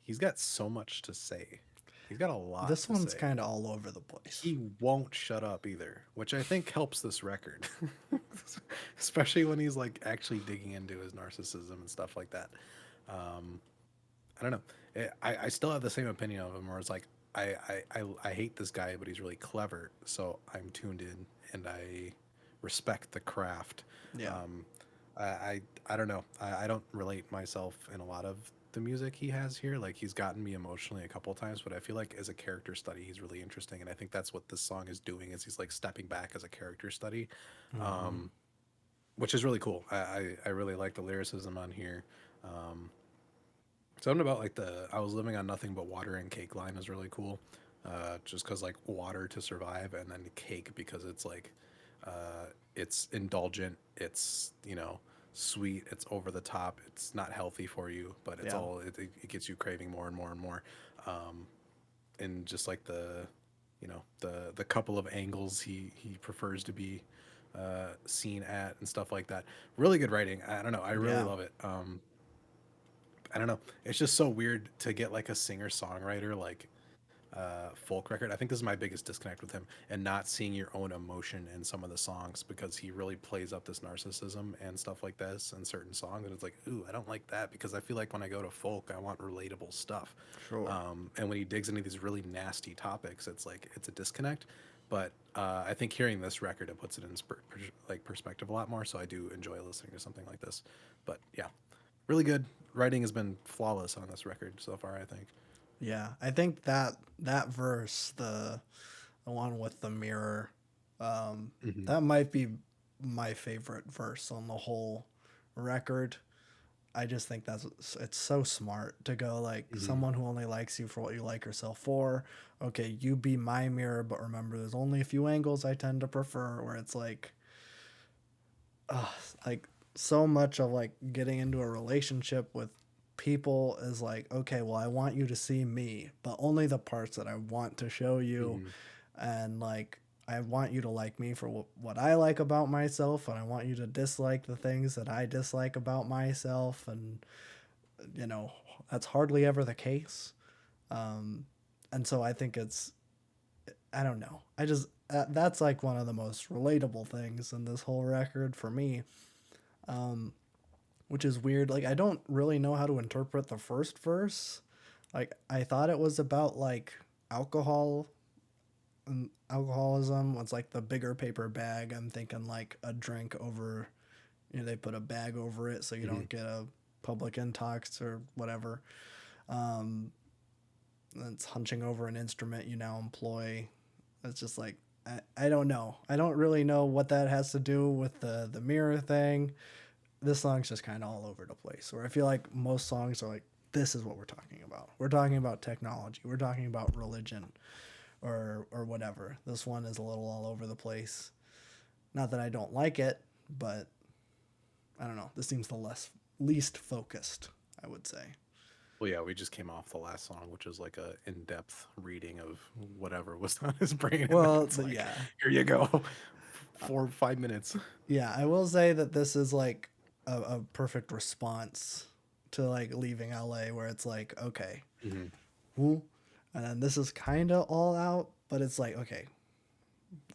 S1: He's got so much to say. He's got a lot
S2: This
S1: to
S2: one's
S1: say.
S2: kind of all over the place.
S1: He won't shut up either, which I think helps this record. Especially when he's like actually digging into his narcissism and stuff like that. Um, I don't know. I still have the same opinion of him where it's like I hate this guy, but he's really clever, so I'm tuned in and I respect the craft.
S2: Yeah.
S1: I don't know. I don't relate myself in a lot of the music he has here. Like he's gotten me emotionally a couple of times, but I feel like as a character study, he's really interesting, and I think that's what this song is doing. Is he's like stepping back as a character study, which is really cool. I really like the lyricism on here. Um, Something about like the I was living on nothing but water and cake line is really cool. Just because like water to survive, and then cake because it's like it's indulgent, it's sweet, it's over the top, it's not healthy for you, but it's
S2: Yeah.
S1: all it gets you craving more and more and more. Um, and just like the couple of angles he prefers to be seen at and stuff like that. Really good writing. I don't know. I really
S2: Yeah.
S1: love it. I don't know. It's just so weird to get like a singer songwriter like folk record. I think this is my biggest disconnect with him, and not seeing your own emotion in some of the songs, because he really plays up this narcissism and stuff like this in certain songs, and it's like, ooh, I don't like that, because I feel like when I go to folk, I want relatable stuff.
S2: Sure.
S1: And when he digs into these really nasty topics, it's like it's a disconnect. But I think hearing this record, it puts it in like perspective a lot more. So I do enjoy listening to something like this. But yeah, really good. Writing has been flawless on this record so far, I think.
S2: Yeah, I think that verse, the one with the mirror,
S1: Hmm.
S2: that might be my favorite verse on the whole record. I just think it's so smart to go like
S1: Hmm.
S2: someone who only likes you for what you like yourself for. Okay, you be my mirror, but remember, there's only a few angles I tend to prefer. Where it's uh, like so much of like getting into a relationship with people is like, okay, well, I want you to see me, but only the parts that I want to show you.
S1: Hmm.
S2: And like, I want you to like me for what I like about myself, and I want you to dislike the things that I dislike about myself. And, you know, that's hardly ever the case. And so I think I don't know. That's like one of the most relatable things in this whole record for me, which is weird. Like, I don't really know how to interpret the first verse. Like, I thought it was about like alcohol and alcoholism. It's like the bigger paper bag. I'm thinking like a drink over, they put a bag over it so you
S1: Hmm.
S2: don't get a public intox or whatever. It's hunching over an instrument you now employ. It's just like, I don't know. I don't really know what that has to do with the mirror thing. This song's just kind of all over the place. Where I feel like most songs are like this is what we're talking about. We're talking about technology. We're talking about religion or whatever. This one is a little all over the place. Not that I don't like it, but I don't know. This seems the least focused, I would say.
S1: Well, yeah, we just came off the last song, which was like a in-depth reading of whatever was on his brain. And then
S2: Well,
S1: it's like,
S2: yeah.
S1: here you go, 4 or 5 minutes.
S2: Yeah, I will say that this is like a perfect response to like leaving LA, where it's like, okay,
S1: Mhm.
S2: who? And then this is kind of all out, but it's like, okay,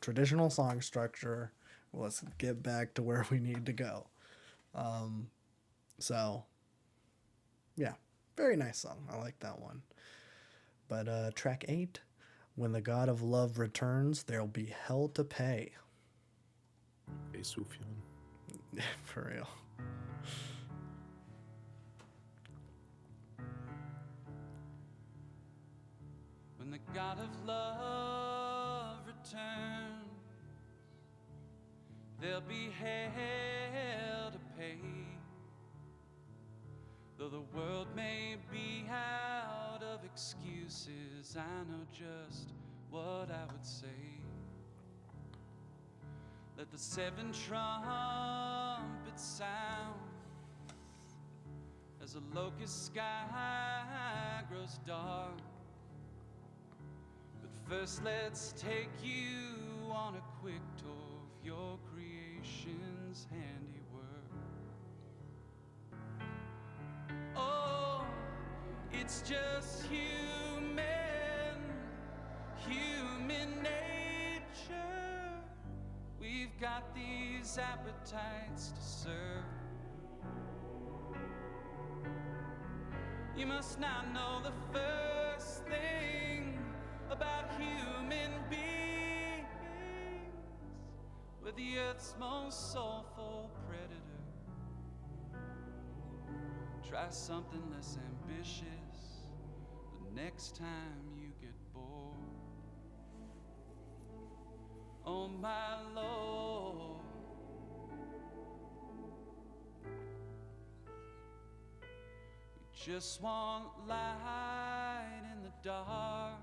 S2: traditional song structure. Let's get back to where we need to go. So, yeah, very nice song. I like that one. But track 8, when the god of love returns, there'll be hell to pay.
S1: Hey, Sufjan.
S2: For real.
S3: When the God of love returns, there'll be hell to pay. Though the world may be out of excuses, I know just what I would say. Let the 7 trumpets sound as the locust sky grows dark. But first let's take you on a quick tour of your creation's handiwork. Oh, it's just human nature. We've got these appetites to serve. You must now know the first thing about human beings. We're the earth's most soulful predator. Try something less ambitious the next time you get bored. Oh my Lord, we just want light in the dark,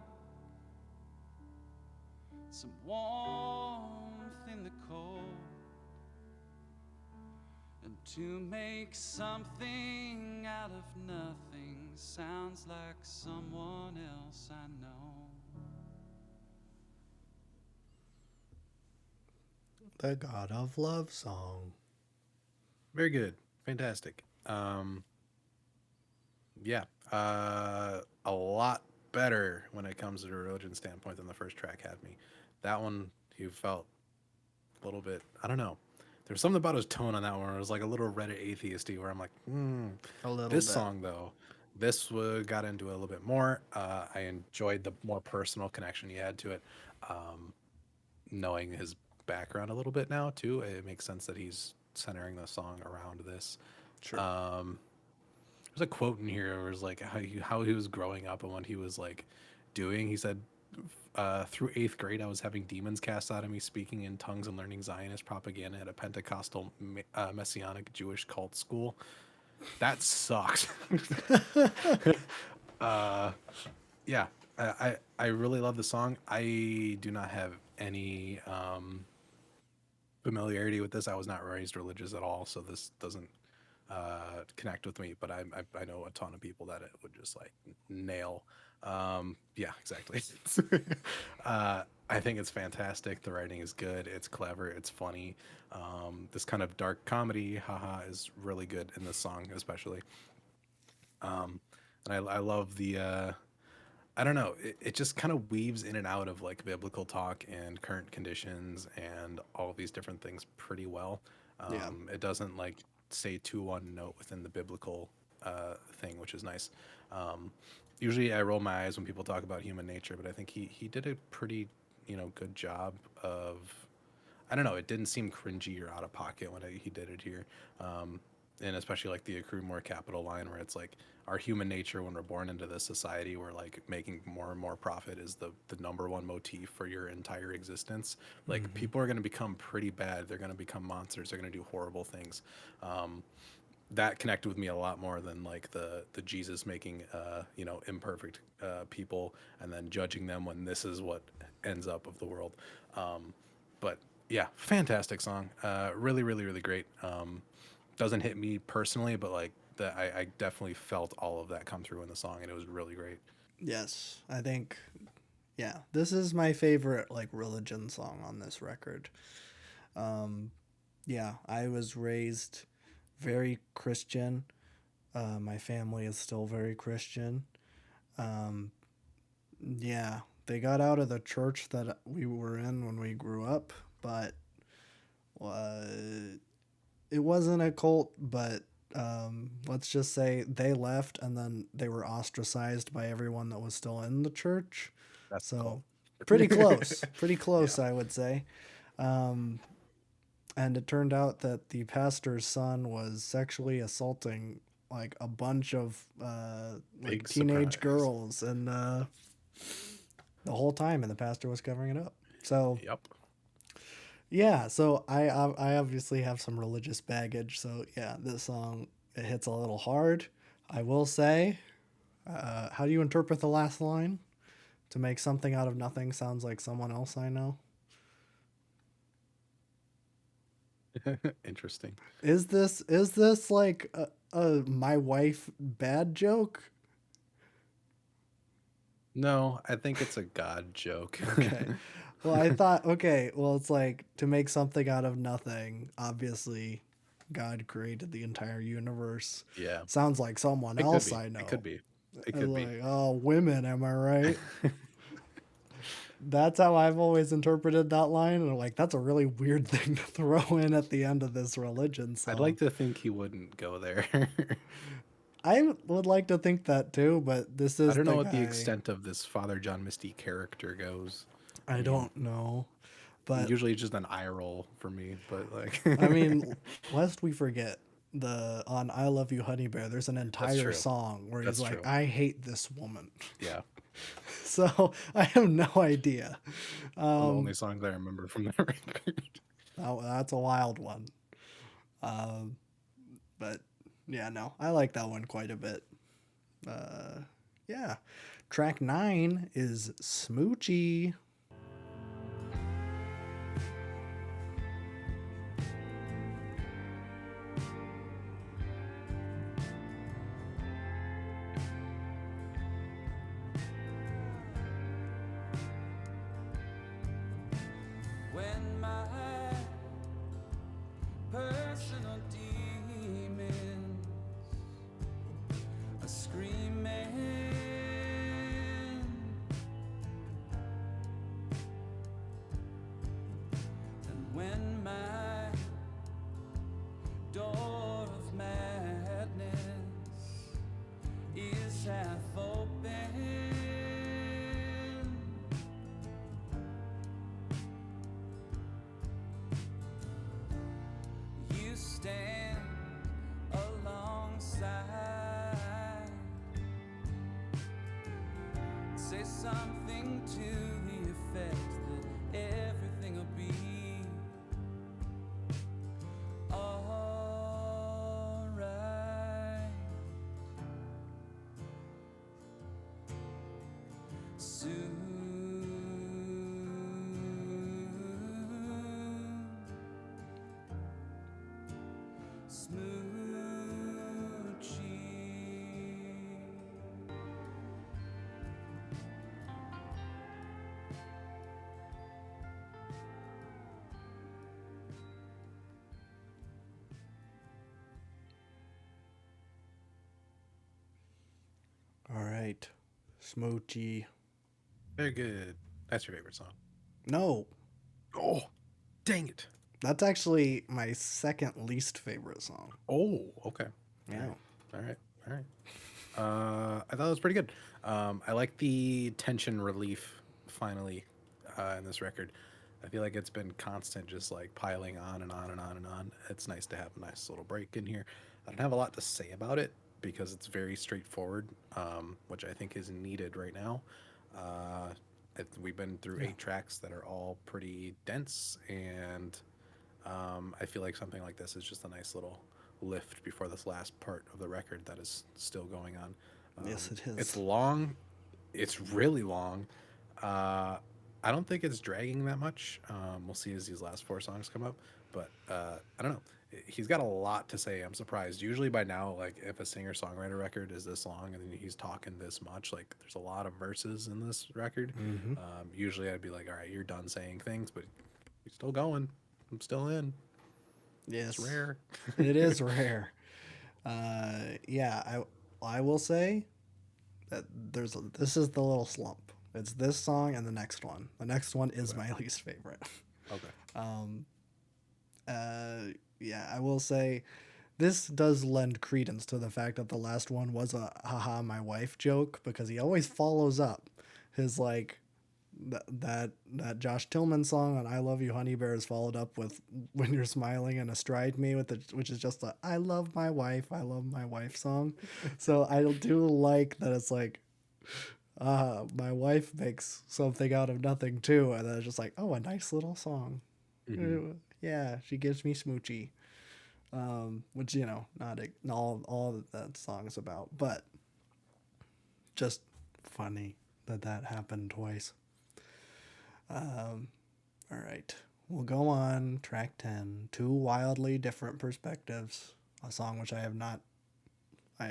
S3: some warmth in the cold, and to make something out of nothing sounds like someone else I know.
S2: The God of Love song.
S1: Very good, fantastic. Yeah, a lot better when it comes to a religion standpoint than the first track had me. That one, you felt a little bit, I don't know. There was something about his tone on that one where it was like a little Reddit atheisty, where I'm like,
S2: A little
S1: this
S2: bit.
S1: song though, this got into it a little bit more. I enjoyed the more personal connection he had to it. Knowing his background a little bit now too, it makes sense that he's centering the song around this.
S2: Sure.
S1: There's a quote in here where it's like how he was growing up and what he was like doing. He said, through 8th grade, I was having demons cast out of me, speaking in tongues and learning Zionist propaganda at a Pentecostal Messianic Jewish cult school. That sucks. Yeah, I really love the song. I do not have any familiarity with this. I was not raised religious at all, so this doesn't connect with me. But I know a ton of people that it would just like nail. Yeah, exactly. I think it's fantastic. The writing is good. It's clever. It's funny. This kind of dark comedy, haha, is really good in this song, especially. And I love the. I don't know. It just kind of weaves in and out of like biblical talk and current conditions and all these different things pretty well.
S2: Yeah.
S1: It doesn't like stay too on note within the biblical thing, which is nice. Usually I roll my eyes when people talk about human nature, but I think he did a pretty, good job of, I don't know, it didn't seem cringy or out of pocket when he did it here. And especially like the accrue more capital line where it's like our human nature when we're born into this society where like making more and more profit is the number one motif for your entire existence. Like people are going to become pretty bad. They're going to become monsters. They're going to do horrible things. that connected with me a lot more than like the Jesus making you know, imperfect people and then judging them when this is what ends up of the world. But yeah, fantastic song. Really, really, really great. Doesn't hit me personally, but like I definitely felt all of that come through in the song, and it was really great.
S2: Yes, I think, yeah, this is my favorite like religion song on this record. Yeah, I was raised very Christian. My family is still very Christian. Yeah, they got out of the church that we were in when we grew up, but uh, it wasn't a cult, but let's just say they left and then they were ostracized by everyone that was still in the church.
S1: That's the call.
S2: So pretty
S1: Yeah,
S2: close, I would say. Um, and it turned out that the pastor's son was sexually assaulting like a bunch of like
S1: big
S2: teenage
S1: surprise.
S2: girls, and the whole time, and the pastor was covering it up. So
S1: Yep.
S2: yeah, so I obviously have some religious baggage. So yeah, this song, it hits a little hard. I will say, how do you interpret the last line? To make something out of nothing sounds like someone else I know.
S1: Interesting.
S2: Is this like a my wife bad joke?
S1: No, I think it's a God joke.
S2: Okay. Well, I thought, okay, well, it's like to make something out of nothing. Obviously, God created the entire universe.
S1: Yeah,
S2: Sounds like someone
S1: it could
S2: else
S1: be.
S2: I
S1: It could
S2: know.
S1: be. It
S2: And
S1: could be.
S2: like, oh, women, am I right? That's how I've always interpreted that line. And I'm like, that's a really weird thing to throw in at the end of this religion
S1: I'd
S2: song.
S1: like to think he wouldn't go there.
S2: I would like to think that too, but this
S1: I
S2: is
S1: don't know
S2: the
S1: what the
S2: guy.
S1: extent of this Father John Misty character goes. I
S2: I
S1: mean,
S2: don't know. But
S1: usually it's just an eye roll for me, but like,
S2: I mean, lest we forget, the on "I Love You, Honey Bear," there's an
S1: that's
S2: entire
S1: true.
S2: song where he's
S1: That's
S2: like,
S1: true.
S2: "I hate this woman."
S1: Yeah,
S2: So I have no idea.
S1: one of the only songs I remember from that record.
S2: That's a wild one. But yeah, no, I like that one quite a bit. Yeah, track 9 is "Smoochie."
S3: When my personal demons are screaming, and when my door of madness is half open, you stand alongside, say something to the effect that everything will be alright soon. Smoochie.
S2: All right, "Smoochie."
S1: Very good. That's your favorite song.
S2: No,
S1: Oh, dang it.
S2: that's actually my second least favorite song.
S1: Oh, okay. All
S2: Yeah.
S1: right. All right. All right. I thought it was pretty good. I like the tension relief finally in this record. I feel like it's been constant, just like piling on and on and on and on. It's nice to have a nice little break in here. I don't have a lot to say about it because it's very straightforward, which I think is needed right now. Uh, we've been through
S2: Yeah.
S1: 8 tracks that are all pretty dense, and I feel like something like this is just a nice lift before this last part of the record that is still going on.
S2: Yes, it
S1: It's
S2: is.
S1: long. It's really long. Uh, I don't think it's dragging that much. We'll see as these last four songs come up, but I don't know. He's got a lot to say. I'm surprised. Usually by now, like if a singer songwriter record is this long and then he's talking this much, like there's a lot of verses in this record.
S2: Mm-hmm.
S1: Usually I'd be like, all right, you're done saying things, but he's still going. I'm still in. It's
S2: Yes,
S1: rare.
S2: it is rare. Yeah, I will say that this is the little slump. It's this song and the next one. The next one is
S1: Okay.
S2: my least favorite.
S1: Okay.
S2: Um, yeah, I will say this does lend credence to the fact that the last one was a haha my wife joke because he always follows up his like that Josh Tillman song on I Love You Honey Bear is followed up with When You're Smiling and Astride Me with the which is just a I love my wife song. So I do like that it's like my wife makes something out of nothing too, and then it's just like, oh, a nice little song.
S1: Mhm.
S2: Yeah, she gives me Smoochie, which not all that song is about, but just funny that happened twice. All right, we'll go on track 10. Two wildly different perspectives, a song which I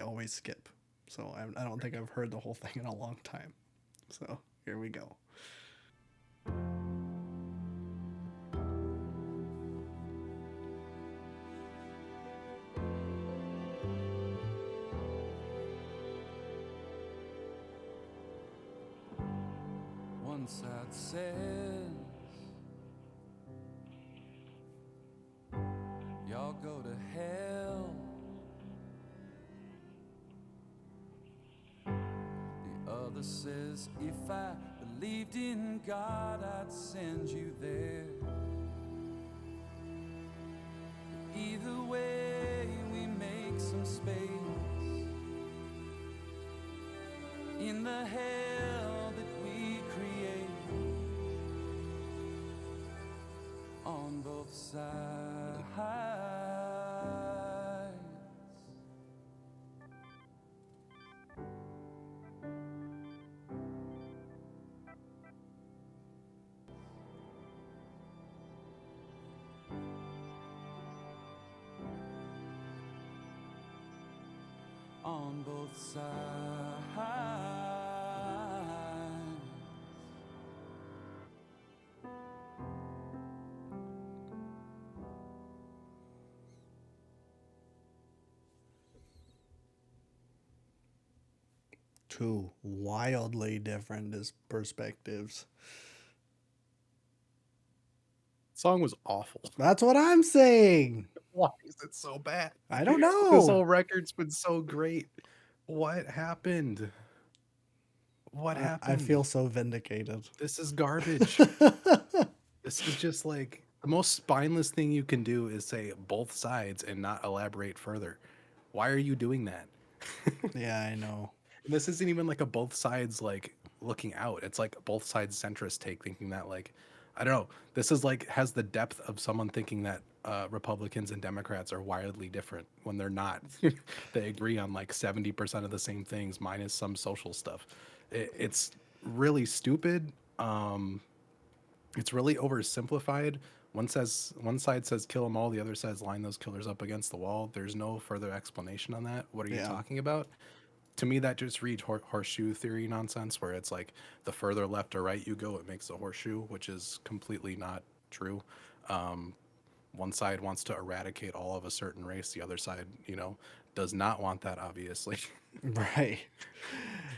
S2: always skip, so I don't think I've heard the whole thing in a long time. So here we go.
S3: One side says y'all go to hell. The other says if I believed in God, I'd send you there. Either way, we make some space in the hell that we create on both sides. On both sides.
S2: Two wildly different perspectives.
S1: Song was awful.
S2: That's what I'm saying.
S1: Why is it so bad?
S2: I don't
S1: This
S2: know.
S1: whole record's been so great. What happened? What
S2: I
S1: happened?
S2: feel so vindicated.
S1: This is garbage. This is just like the most spineless thing you can do is say both sides and not elaborate further. Why are you doing that?
S2: Yeah, I know.
S1: And this isn't even like a both sides like looking out. It's like both sides centrist take thinking that like I don't know. This is like has the depth of someone thinking that Republicans and Democrats are wildly different when they're not. They agree on like 70% of the same things minus some social stuff. It's really stupid. It's really oversimplified. One side says kill them all, the other says line those killers up against the wall. There's no further explanation on that. What are you
S2: Yeah.
S1: talking about? To me, that just reads horseshoe theory nonsense, where it's like the further left or right you go, it makes a horseshoe, which is completely not true. Um, One side wants to eradicate all of a certain race, the other side, does not want that, obviously.
S2: Right.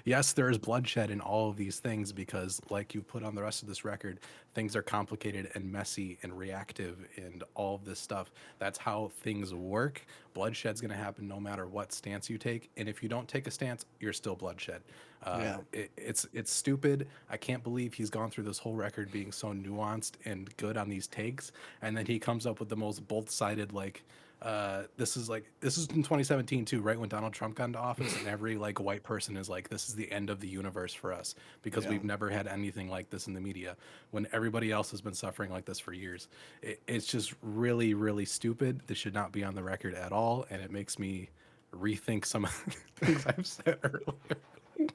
S1: Yes, there is bloodshed in all of these things because, like you put on the rest of this record, things are complicated and messy and reactive and all of this stuff. That's how things work. Bloodshed's going to happen no matter what stance you take, and if you don't take a stance, you're still bloodshed.
S2: Yeah.
S1: It's stupid. I can't believe he's gone through this whole record being so nuanced and good on these takes, and then he comes up with the most both-sided like this is in 2017 too, right when Donald Trump got into office, and every like white person is like, this is the end of the universe for us because
S2: Yeah.
S1: we've never had anything like this in the media when everybody else has been suffering like this for years. It's just really, really stupid. This should not be on the record at all, and it makes me rethink some of the things I've said earlier.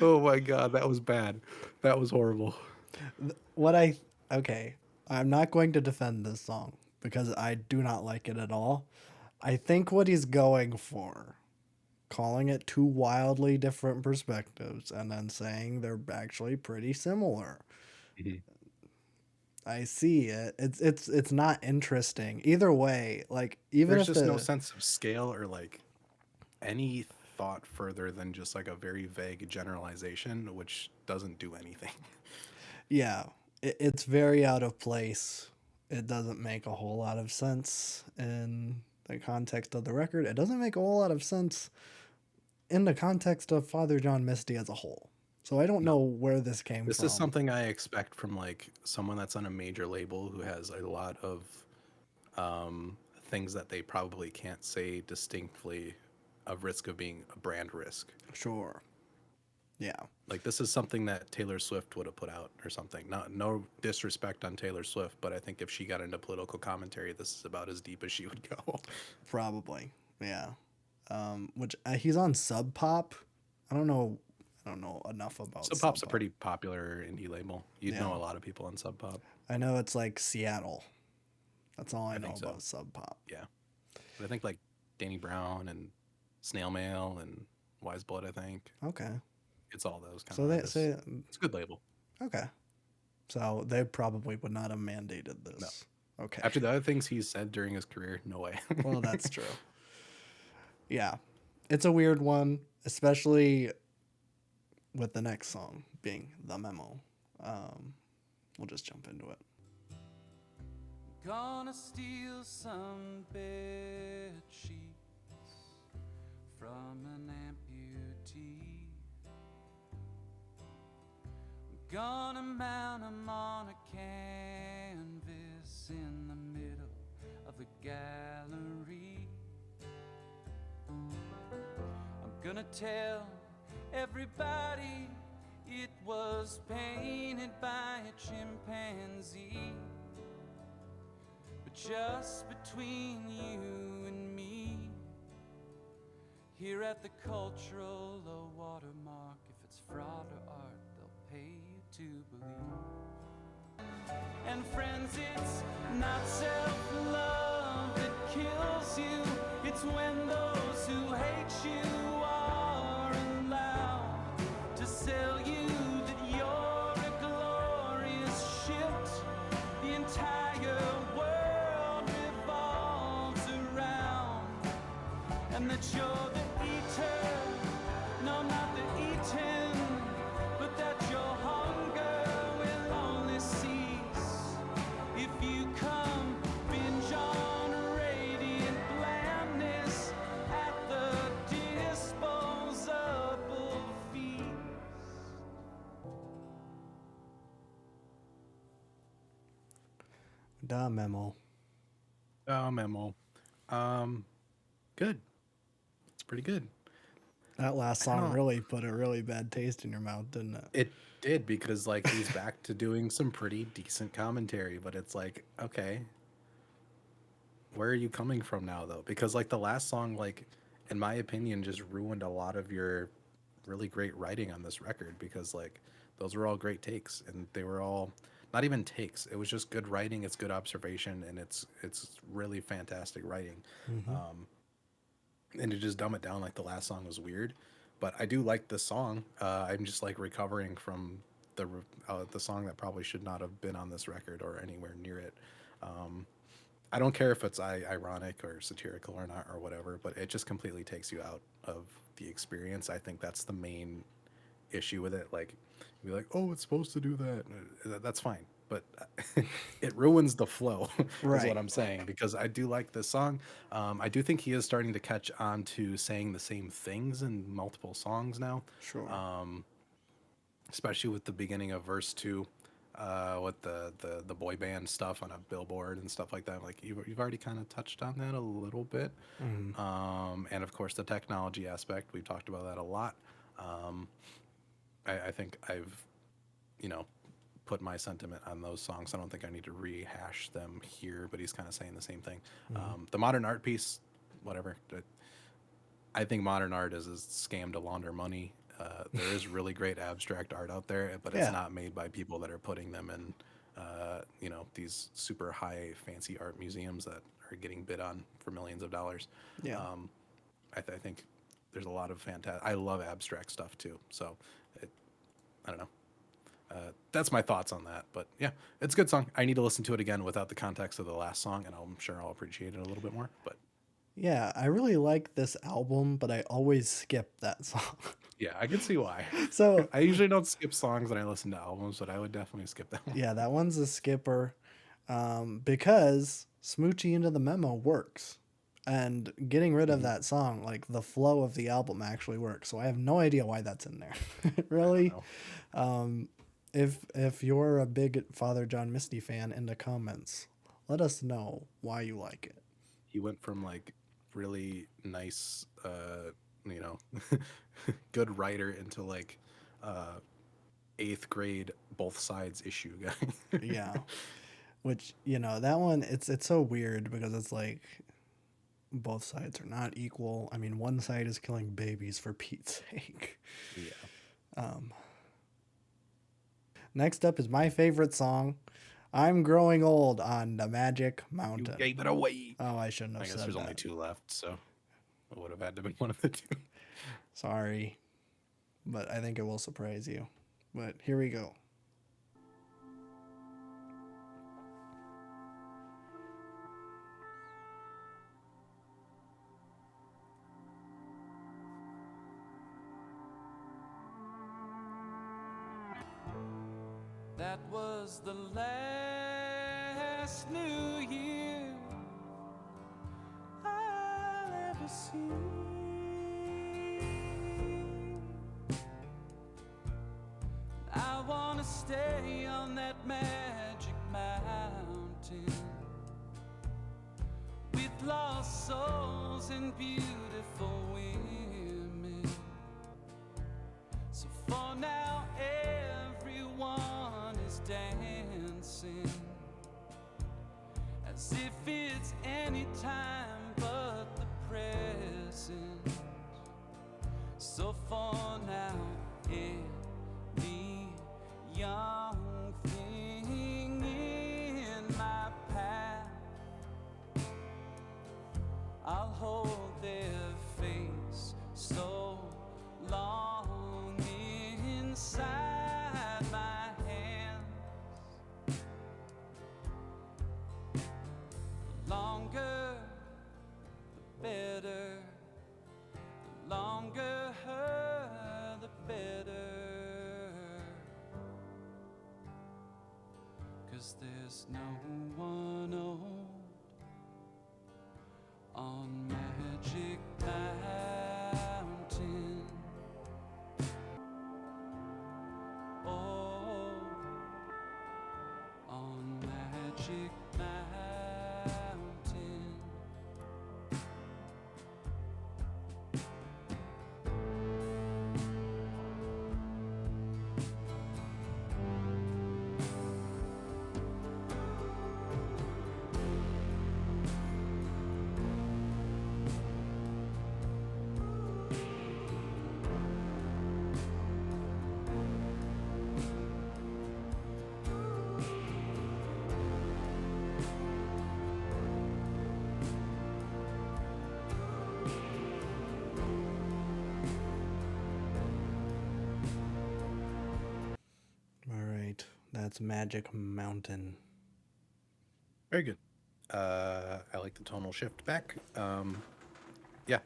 S1: Oh my god, that was bad. That was horrible.
S2: What I okay, I'm not going to defend this song because I do not like it at all. I think what he's going for, calling it two wildly different perspectives and then saying they're actually pretty similar.
S1: Mhm.
S2: I see it. It's not interesting. Either way, like even
S1: There's
S2: if
S1: just no
S2: the
S1: sense of scale or like any thought further than just like a very vague generalization, which doesn't do anything.
S2: yeah, it's very out of place. It doesn't make a whole lot of sense in the context of the record. It doesn't make a whole lot of sense in the context of Father John Misty as a whole. So I don't know
S1: No,
S2: where this came
S1: this is
S2: from.
S1: something I expect from like someone that's on a major label who has a lot of things that they probably can't say distinctly of risk of being a brand risk.
S2: Sure. Yeah.
S1: Like this is something that Taylor Swift would have put out or something. Not no disrespect on Taylor Swift, but I think if she got into political commentary, this is about as deep as she would go.
S2: Probably. Yeah. Which he's on Sub Pop. I don't know. I don't know enough about
S1: Sub
S2: Sub
S1: Pop's a
S2: Pop.
S1: pretty popular indie label. You'd
S2: Yeah.
S1: know a lot of people on Sub Pop.
S2: I know it's like Seattle. That's all I
S1: I
S2: know
S1: think so.
S2: about Sub Pop.
S1: Yeah. But I think like Danny Brown and Snail Mail and Wise Blood, I think.
S2: Okay.
S1: It's all those kind
S2: So
S1: of
S2: they
S1: artists.
S2: say
S1: It's a good label.
S2: okay. So they probably would not have mandated
S1: No.
S2: this. Okay.
S1: After the other things he's said during his career, no way.
S2: Well, that's true. Yeah. It's a weird one, especially with the next song being The Memo. We'll just jump into it.
S3: Gonna steal some bed sheets from an amputee. Gonna mount 'em on a canvas in the middle of the gallery. I'm gonna tell everybody it was painted by a chimpanzee. But just between you and me, here at the cultural low watermark, if it's fraud or art, they'll pay you to believe. And friends, it's not self-love that kills you, it's when those who hate you are allowed to sell you that you're a glorious shit. The entire world revolves around, and that you're the eater, no, not the eaten, but that your hunger will only cease if you come binge on radiant blandness at the disposable feast.
S2: The Memo.
S1: Oh, Memo. Good. It's pretty good.
S2: That last
S1: I don't
S2: song
S1: know.
S2: really put a really bad taste in your mouth, didn't it?
S1: It did because like he's back to doing some pretty decent commentary, but it's like, okay, where are you coming from now though? Because like the last song, like in my opinion, just ruined a lot of your really great writing on this record because like those were all great takes and they were all not even takes. It was just good writing, it's good observation, and it's really fantastic writing. Um, and to just dumb it down like the last song was weird, but I do like the song. I'm just like recovering from the song that probably should not have been on this record or anywhere near it. Um, I don't care if it's ironic or satirical or not or whatever, but it just completely takes you out of the experience. I think that's the main issue with it. Like, be like, oh, it's supposed to do that. That's fine, but it ruins the flow. Is
S2: Right.
S1: what I'm saying because I do like this song. I do think he is starting to catch on to saying the same things in multiple songs now.
S2: Sure.
S1: Especially with the beginning of verse 2. with the boy band stuff on a billboard and stuff like that. Like you've already kind of touched on that a little bit. And of course the technology aspect, we've talked about that a lot. Um, I think I've, you know, put my sentiment on those songs. I don't think I need to rehash them here, but he's kind of saying the same thing. The modern art piece, whatever. I think modern art is a scam to launder money. There is really great abstract art out there, but it's
S2: Yeah.
S1: not made by people that are putting them in, you know, these super high fancy art museums that are getting bid on for millions of dollars.
S2: Yeah.
S1: I think there's a lot of fantastic. I love abstract stuff too, so I don't know. That's my thoughts on that. But yeah, it's a good song. I need to listen to it again without the context of the last song, and I'm sure I'll appreciate it a little bit more. But
S2: Yeah, I really like this album, but I always skip that song.
S1: yeah, I can see why.
S2: So,
S1: I usually don't skip songs when I listen to albums, but I would definitely skip that one.
S2: yeah, that one's a skipper because Smoochie into the Memo works. And getting rid of that song, like the flow of the album actually works. So I have no idea why that's in there. Really? If you're a big Father John Misty fan in the comments, let us know why you like it.
S1: He went from like really nice, you know, good writer into like eighth grade both sides issue guy.
S2: Yeah. Which, you know, that one it's so weird because it's like both sides are not equal. I mean, one side is killing babies for Pete's sake.
S1: Yeah.
S2: Next up is my favorite song, I'm Growing Old on the Magic
S1: You
S2: Mountain.
S1: gave it away.
S2: Oh, I shouldn't have
S1: I guess
S2: said
S1: there's
S2: that.
S1: only two left, so it would have had to be one of the two.
S2: Sorry. But I think it will surprise you. But here we go.
S3: That was the last New Year I'll ever see. I wanna stay on that magic mountain with lost souls and beautiful women. So for now, everyone is dancing as if it's any time but the present. So for now, any young thing in my path, I'll hold their face so long inside my hands. The longer, the better. The longer, the better. 'Cause there's no one old on Magic Mountain. Oh, on Magic Mountain.
S2: All right. That's Magic Mountain.
S1: Very good. I like the tonal shift back. Yeah.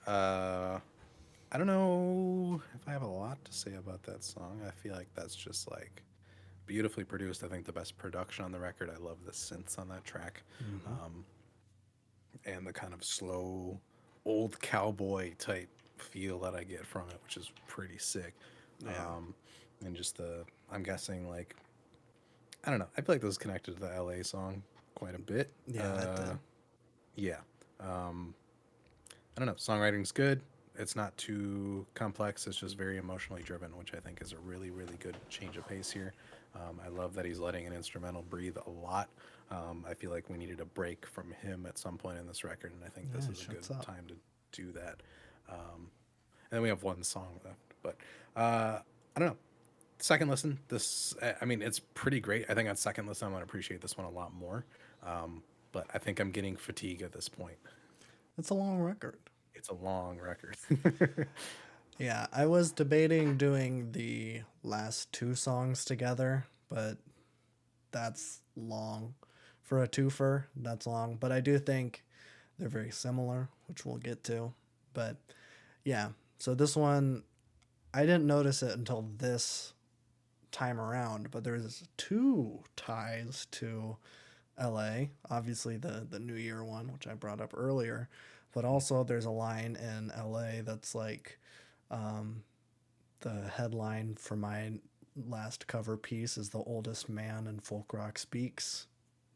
S1: I don't know if I have a lot to say about that song. I feel like that's just like beautifully produced. I think the best production on the record. I love the synths on that track. And the kind of slow, old cowboy type feel that I get from it, which is pretty sick.
S2: Yeah.
S1: And just I'm guessing like I don't know. I feel like this is connected to the LA song quite a bit.
S2: Yeah, that did.
S1: Yeah. I don't know. Songwriting's good. It's not too complex. It's just very emotionally driven, which I think is a really, really good change of pace here. I love that he's letting an instrumental breathe a lot. I feel like we needed a break from him at some point in this record, and I think this
S2: Yeah,
S1: is a good
S2: shuts up.
S1: time to do that. And then we have one song left, but I don't know. Second listen, I mean, it's pretty great. I think on second listen, I'm going to appreciate this one a lot more. But I think I'm getting fatigue at this point.
S2: It's a long record.
S1: It's a long record.
S2: Yeah, I was debating doing the last two songs together, but that's long. For a twofer, that's long. But I do think they're very similar, which we'll get to. But yeah, so this one, I didn't notice it until this time around, but there's two ties to LA. Obviously, the New Year one, which I brought up earlier, but also there's a line in LA that's like the headline for my last cover piece is "The Oldest Man in Folk Rock Speaks."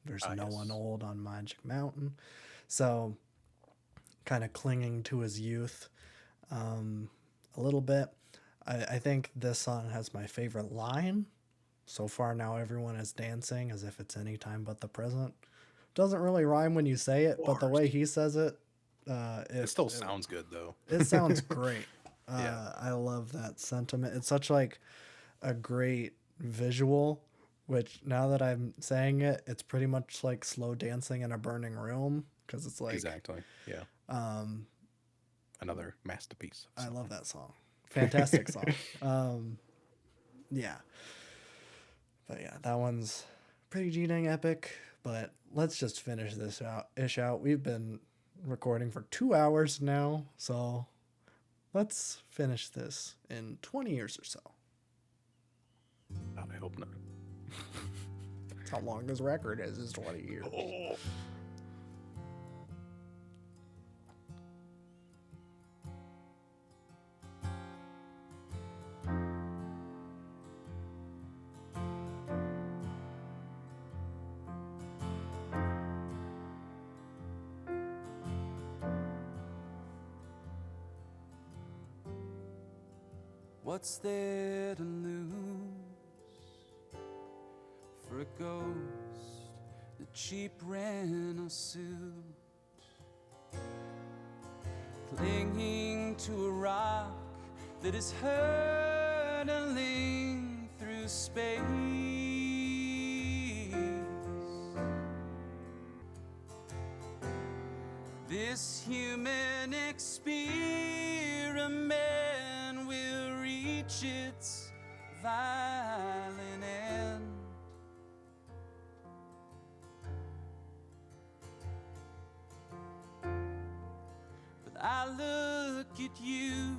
S2: There's no
S1: Yes.
S2: one old on Magic Mountain. So, kind of clinging to his youth a little bit. I think this song has my favorite line. So far now everyone is dancing as if it's any time but the present. Doesn't really rhyme when you say it, but the way he says it,
S1: It still sounds good though.
S2: it sounds great.
S1: Yeah.
S2: I love that sentiment. It's such like a great visual, which now that I'm saying it, it's pretty much like slow dancing in a burning room because it's like
S1: Exactly. Yeah. Another masterpiece.
S2: I love that song. Fantastic song. Yeah. But yeah, that one's pretty G-dang epic. But let's just finish this out. We've been recording for 2 hours now, so let's finish this in 20 years or so.
S1: God, I hope not.
S2: That's how long this record is 20 years.
S1: Oh.
S3: What's there to lose for a ghost, the cheap rental suit, clinging to a rock that is hurtling through space? This human experiment will reach its violent end. But I look at you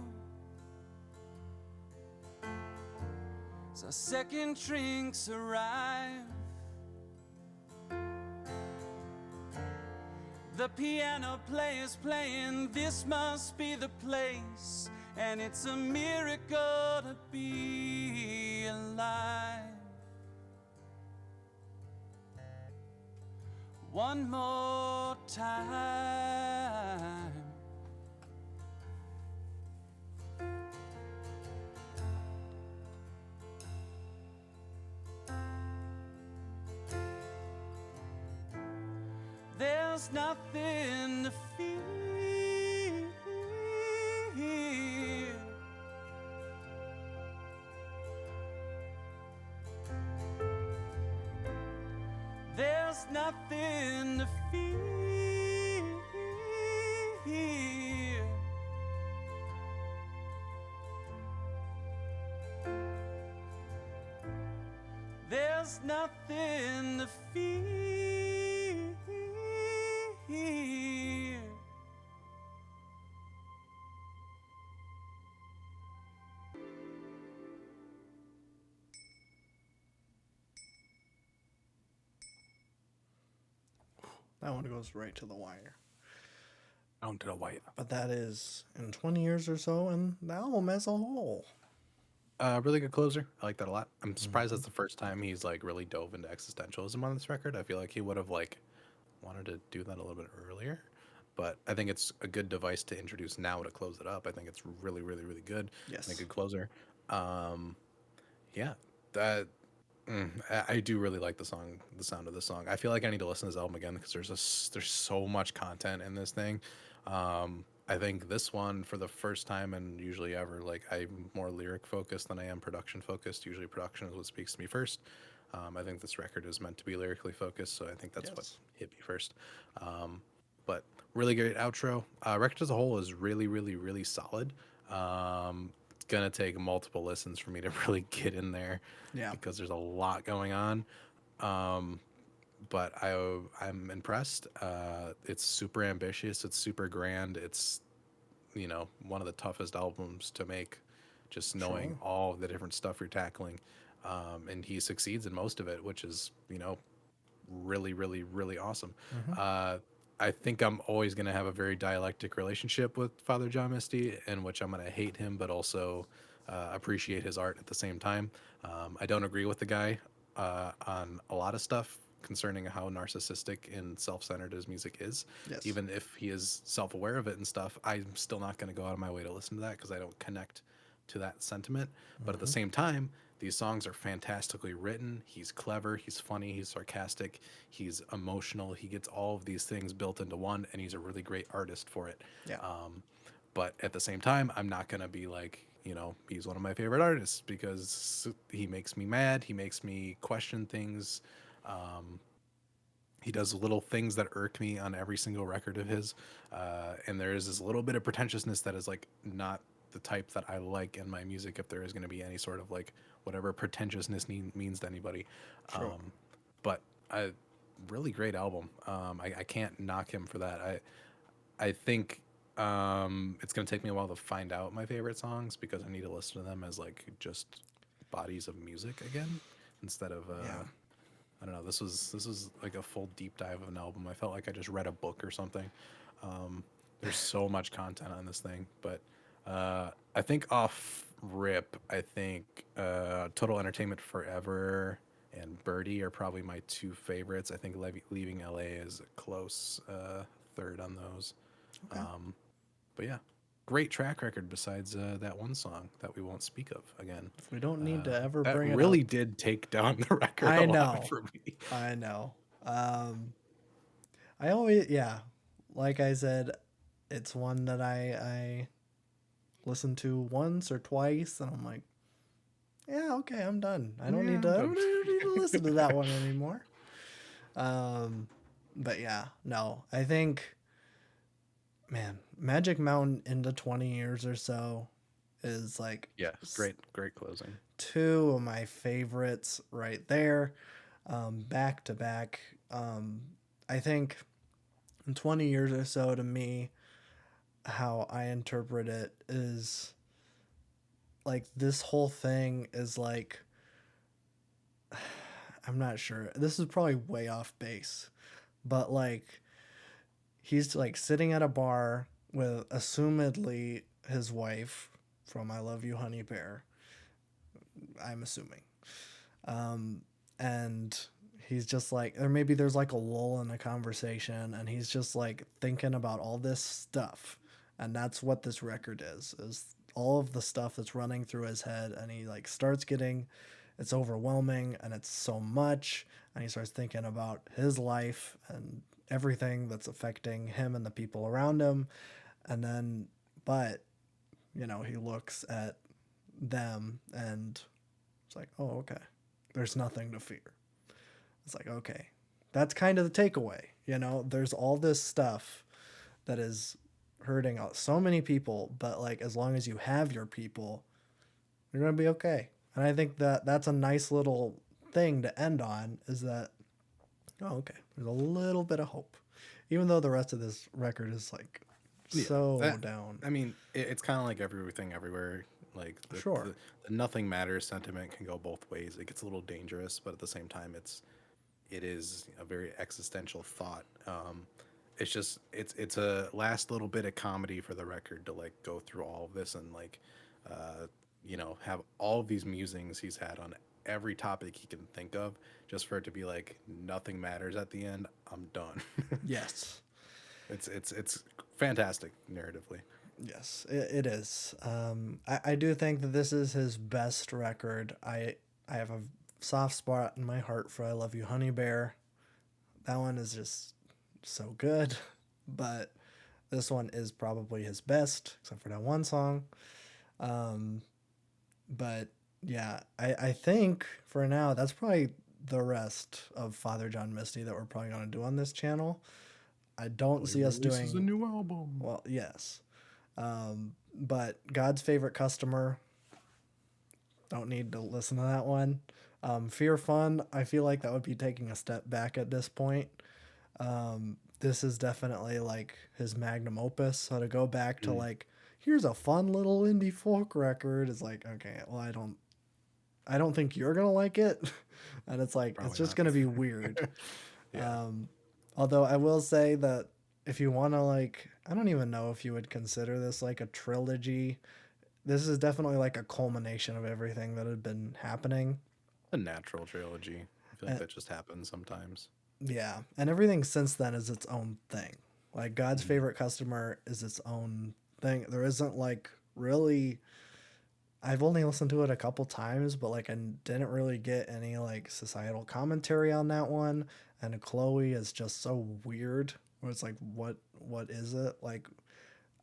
S3: as our second drinks arrive. The piano player's playing, this must be the place, and it's a miracle to be alive. One more time. There's nothing to fear. There's nothing to fear. There's nothing to fear.
S2: That one goes right to the wire.
S1: Down to the white.
S2: But that is in 20 years or so, and the album as a whole.
S1: Really good closer. I like that a lot. I'm surprised
S2: Mhm.
S1: that's the first time he's like really dove into existentialism on this record. I feel like he would have like wanted to do that a little bit earlier, but I think it's a good device to introduce now to close it up. I think it's really, really, really good and a
S2: Yes.
S1: good closer. Um, yeah, that I do really like the song, the sound of the song. I feel like I need to listen to this album again because there's so much content in this thing. I think this one for the first time and usually ever, like I'm more lyric focused than I am production focused. Usually production is what speaks to me first. I think this record is meant to be lyrically focused, so I think that's what
S2: Yes.
S1: hit me first. Um, but really great outro. Record as a whole is really, really, really solid. It's gonna take multiple listens for me to really get in there
S2: Yeah.
S1: because there's a lot going on. Um, but I'm impressed. It's super ambitious. It's super grand. It's one of the toughest albums to make. Just knowing
S2: Sure.
S1: all the different stuff you're tackling, and he succeeds in most of it, which is really, really, really awesome.
S2: Hmm.
S1: Uh, I think I'm always going to have a very dialectic relationship with Father John Misty, in which I'm going to hate him, but also appreciate his art at the same time. I don't agree with the guy on a lot of stuff concerning how narcissistic and self-centered his music is.
S2: Yes.
S1: Even if he is self-aware of it and stuff, I'm still not going to go out of my way to listen to that because I don't connect to that sentiment. But at the
S2: Hmm.
S1: same time, these songs are fantastically written. He's clever, he's funny, he's sarcastic, he's emotional. He gets all of these things built into one, and he's a really great artist for it.
S2: Yeah.
S1: But at the same time, I'm not going to be like, he's one of my favorite artists because he makes me mad. He makes me question things. He does little things that irk me on every single record of his. And there is this little bit of pretentiousness that is like not the type that I like in my music if there is going to be any sort of like whatever pretentiousness means to anybody.
S2: Sure.
S1: But I really great album. I can't knock him for that. I think it's going to take me a while to find out my favorite songs because I need to listen to them as like just bodies of music again instead of
S2: Yeah.
S1: I don't know. This was like a full deep dive of an album. I felt like I just read a book or something. There's so much content on this thing, but I think off rip, I think Total Entertainment Forever and Birdie are probably my two favorites. I think Leaving LA is a close third on those.
S2: Okay.
S1: Um, but yeah, great track record besides that one song that we won't speak of again.
S2: We don't need to ever
S1: That
S2: bring it
S1: really
S2: up.
S1: did take down the record a
S2: I
S1: lot
S2: know.
S1: for me.
S2: I know. I always, yeah, like I said, it's one that I listen to once or twice, and I'm like, yeah, okay, I'm done. I don't
S1: Yeah,
S2: need to.
S1: I'm
S2: I
S1: done.
S2: don't need to listen to that one anymore. Um, but yeah, no, I think, man, Magic Mountain into 20 years or so is like
S1: Yeah, great closing.
S2: two of my favorites right there, back to back. I think in 20 years or so, to me, how I interpret it is like this whole thing is like, I'm not sure. This is probably way off base, but like he's like sitting at a bar with assumedly his wife from I Love You Honey Bear, I'm assuming. And he's just like, or maybe there's like a lull in the conversation and he's just like thinking about all this stuff. And that's what this record is all of the stuff that's running through his head. And he like starts getting, it's overwhelming and it's so much. And he starts thinking about his life and everything that's affecting him and the people around him. And then, but, he looks at them and it's like, oh, okay, there's nothing to fear. It's like, okay, that's kind of the takeaway. There's all this stuff that is hurting so many people, but like as long as you have your people, you're going to be okay. And I think that that's a nice little thing to end on is that, oh, okay, there's a little bit of hope. Even though the rest of this record is like
S1: Yeah,
S2: so down.
S1: I mean, it's kind of like everything everywhere. Like
S2: Sure.
S1: the nothing matters sentiment can go both ways. It gets a little dangerous, but at the same time, it is a very existential thought. It's just it's a last little bit of comedy for the record to like go through all of this and like have all of these musings he's had on every topic he can think of, just for it to be like nothing matters at the end. I'm done.
S2: Yes.
S1: It's fantastic narratively.
S2: Yes, it is. I do think that this is his best record. I have a soft spot in my heart for "I Love You, Honey Bear." That one is just so good, but this one is probably his best, except for that one song. Um, but yeah, I think for now that's probably the rest of Father John Misty that we're probably gonna do on this channel. I don't see us
S1: This is a
S2: doing
S1: new album.
S2: well. Yes, but God's Favorite Customer. Don't need to listen to that one. Fear Fun, I feel like that would be taking a step back at this point. This is definitely like his magnum opus. So to go back to like, here's a fun little indie folk record is like, okay, well, I don't think you're gonna like it, and it's like it's
S1: Probably
S2: just
S1: not.
S2: gonna be weird.
S1: Yeah.
S2: Although I will say that if you want to like, I don't even know if you would consider this like a trilogy. This is definitely like a culmination of everything that had been happening.
S1: A natural trilogy. I feel like that just happens sometimes.
S2: Yeah, and everything since then is its own thing. Like God's Favorite Customer is its own thing. There isn't like really. I've only listened to it a couple times, but like I didn't really get any like societal commentary on that one. And Chloe is just so weird. Where it's like, what is it? Like,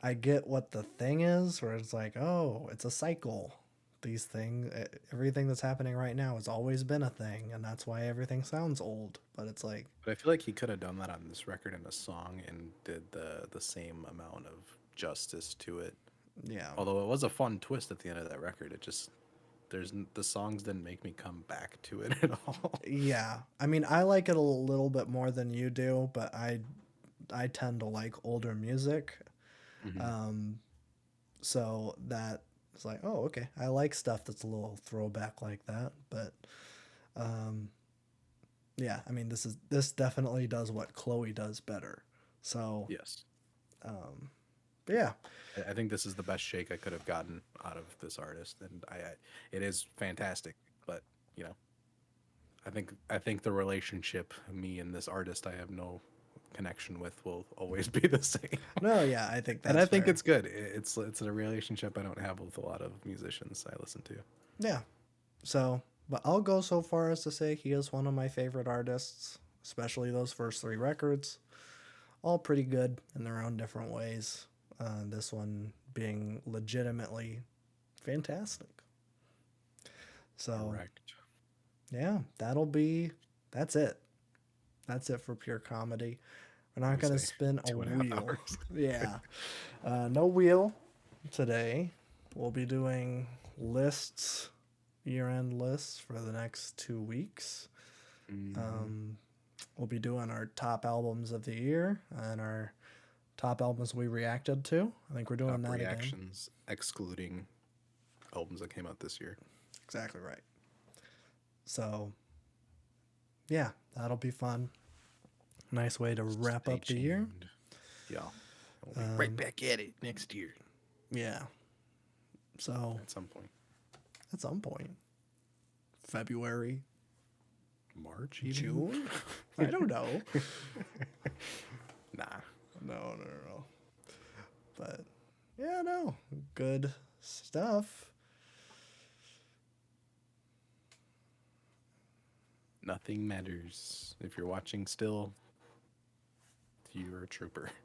S2: I get what the thing is, where it's like, oh, it's a cycle. These things, everything that's happening right now has always been a thing, and that's why everything sounds old. But it's like,
S1: But I feel like he could have done that on this record in a song and did the same amount of justice to it.
S2: yeah,
S1: Although it was a fun twist at the end of that record, it just the songs didn't make me come back to it at all.
S2: yeah. I mean, I like it a little bit more than you do, but I tend to like older music. Um, so that it's like, oh, okay, I like stuff that's a little throwback like that. But yeah, I mean, this definitely does what Chloe does better. So
S1: Yes.
S2: but yeah,
S1: I think this is the best shake I could have gotten out of this artist, and it is fantastic. But you know, I think the relationship me and this artist I have no connection with will always be the same.
S2: no, yeah, I think that's
S1: And I think
S2: fair.
S1: it's good. It's a relationship I don't have with a lot of musicians I listen to.
S2: Yeah. So, but I'll go so far as to say he is one of my favorite artists, especially those first three records. All pretty good in their own different ways. This one being legitimately fantastic. So,
S1: Correct.
S2: yeah, that's it. That's it for pure comedy. We're not
S1: Would
S2: going to
S1: say
S2: spin a
S1: 2.5
S2: wheel.
S1: hours.
S2: Yeah. No wheel today. We'll be doing lists, year-end lists for the next 2 weeks. We'll be doing our top albums of the year and our top albums we reacted to. I think we're doing
S1: Top
S2: that again.
S1: reactions, excluding albums that came out this year.
S2: Exactly right. So, yeah, that'll be fun. Nice way to wrap
S1: Stay
S2: up the year.
S1: tuned. Yeah. We'll be right back at it next year
S2: Yeah. So,
S1: at some point.
S2: at some point, February,
S1: March, even?
S2: June? I don't know.
S1: Nah.
S2: No. But, yeah, no. Good stuff.
S1: Nothing matters. If you're watching still, you're a trooper.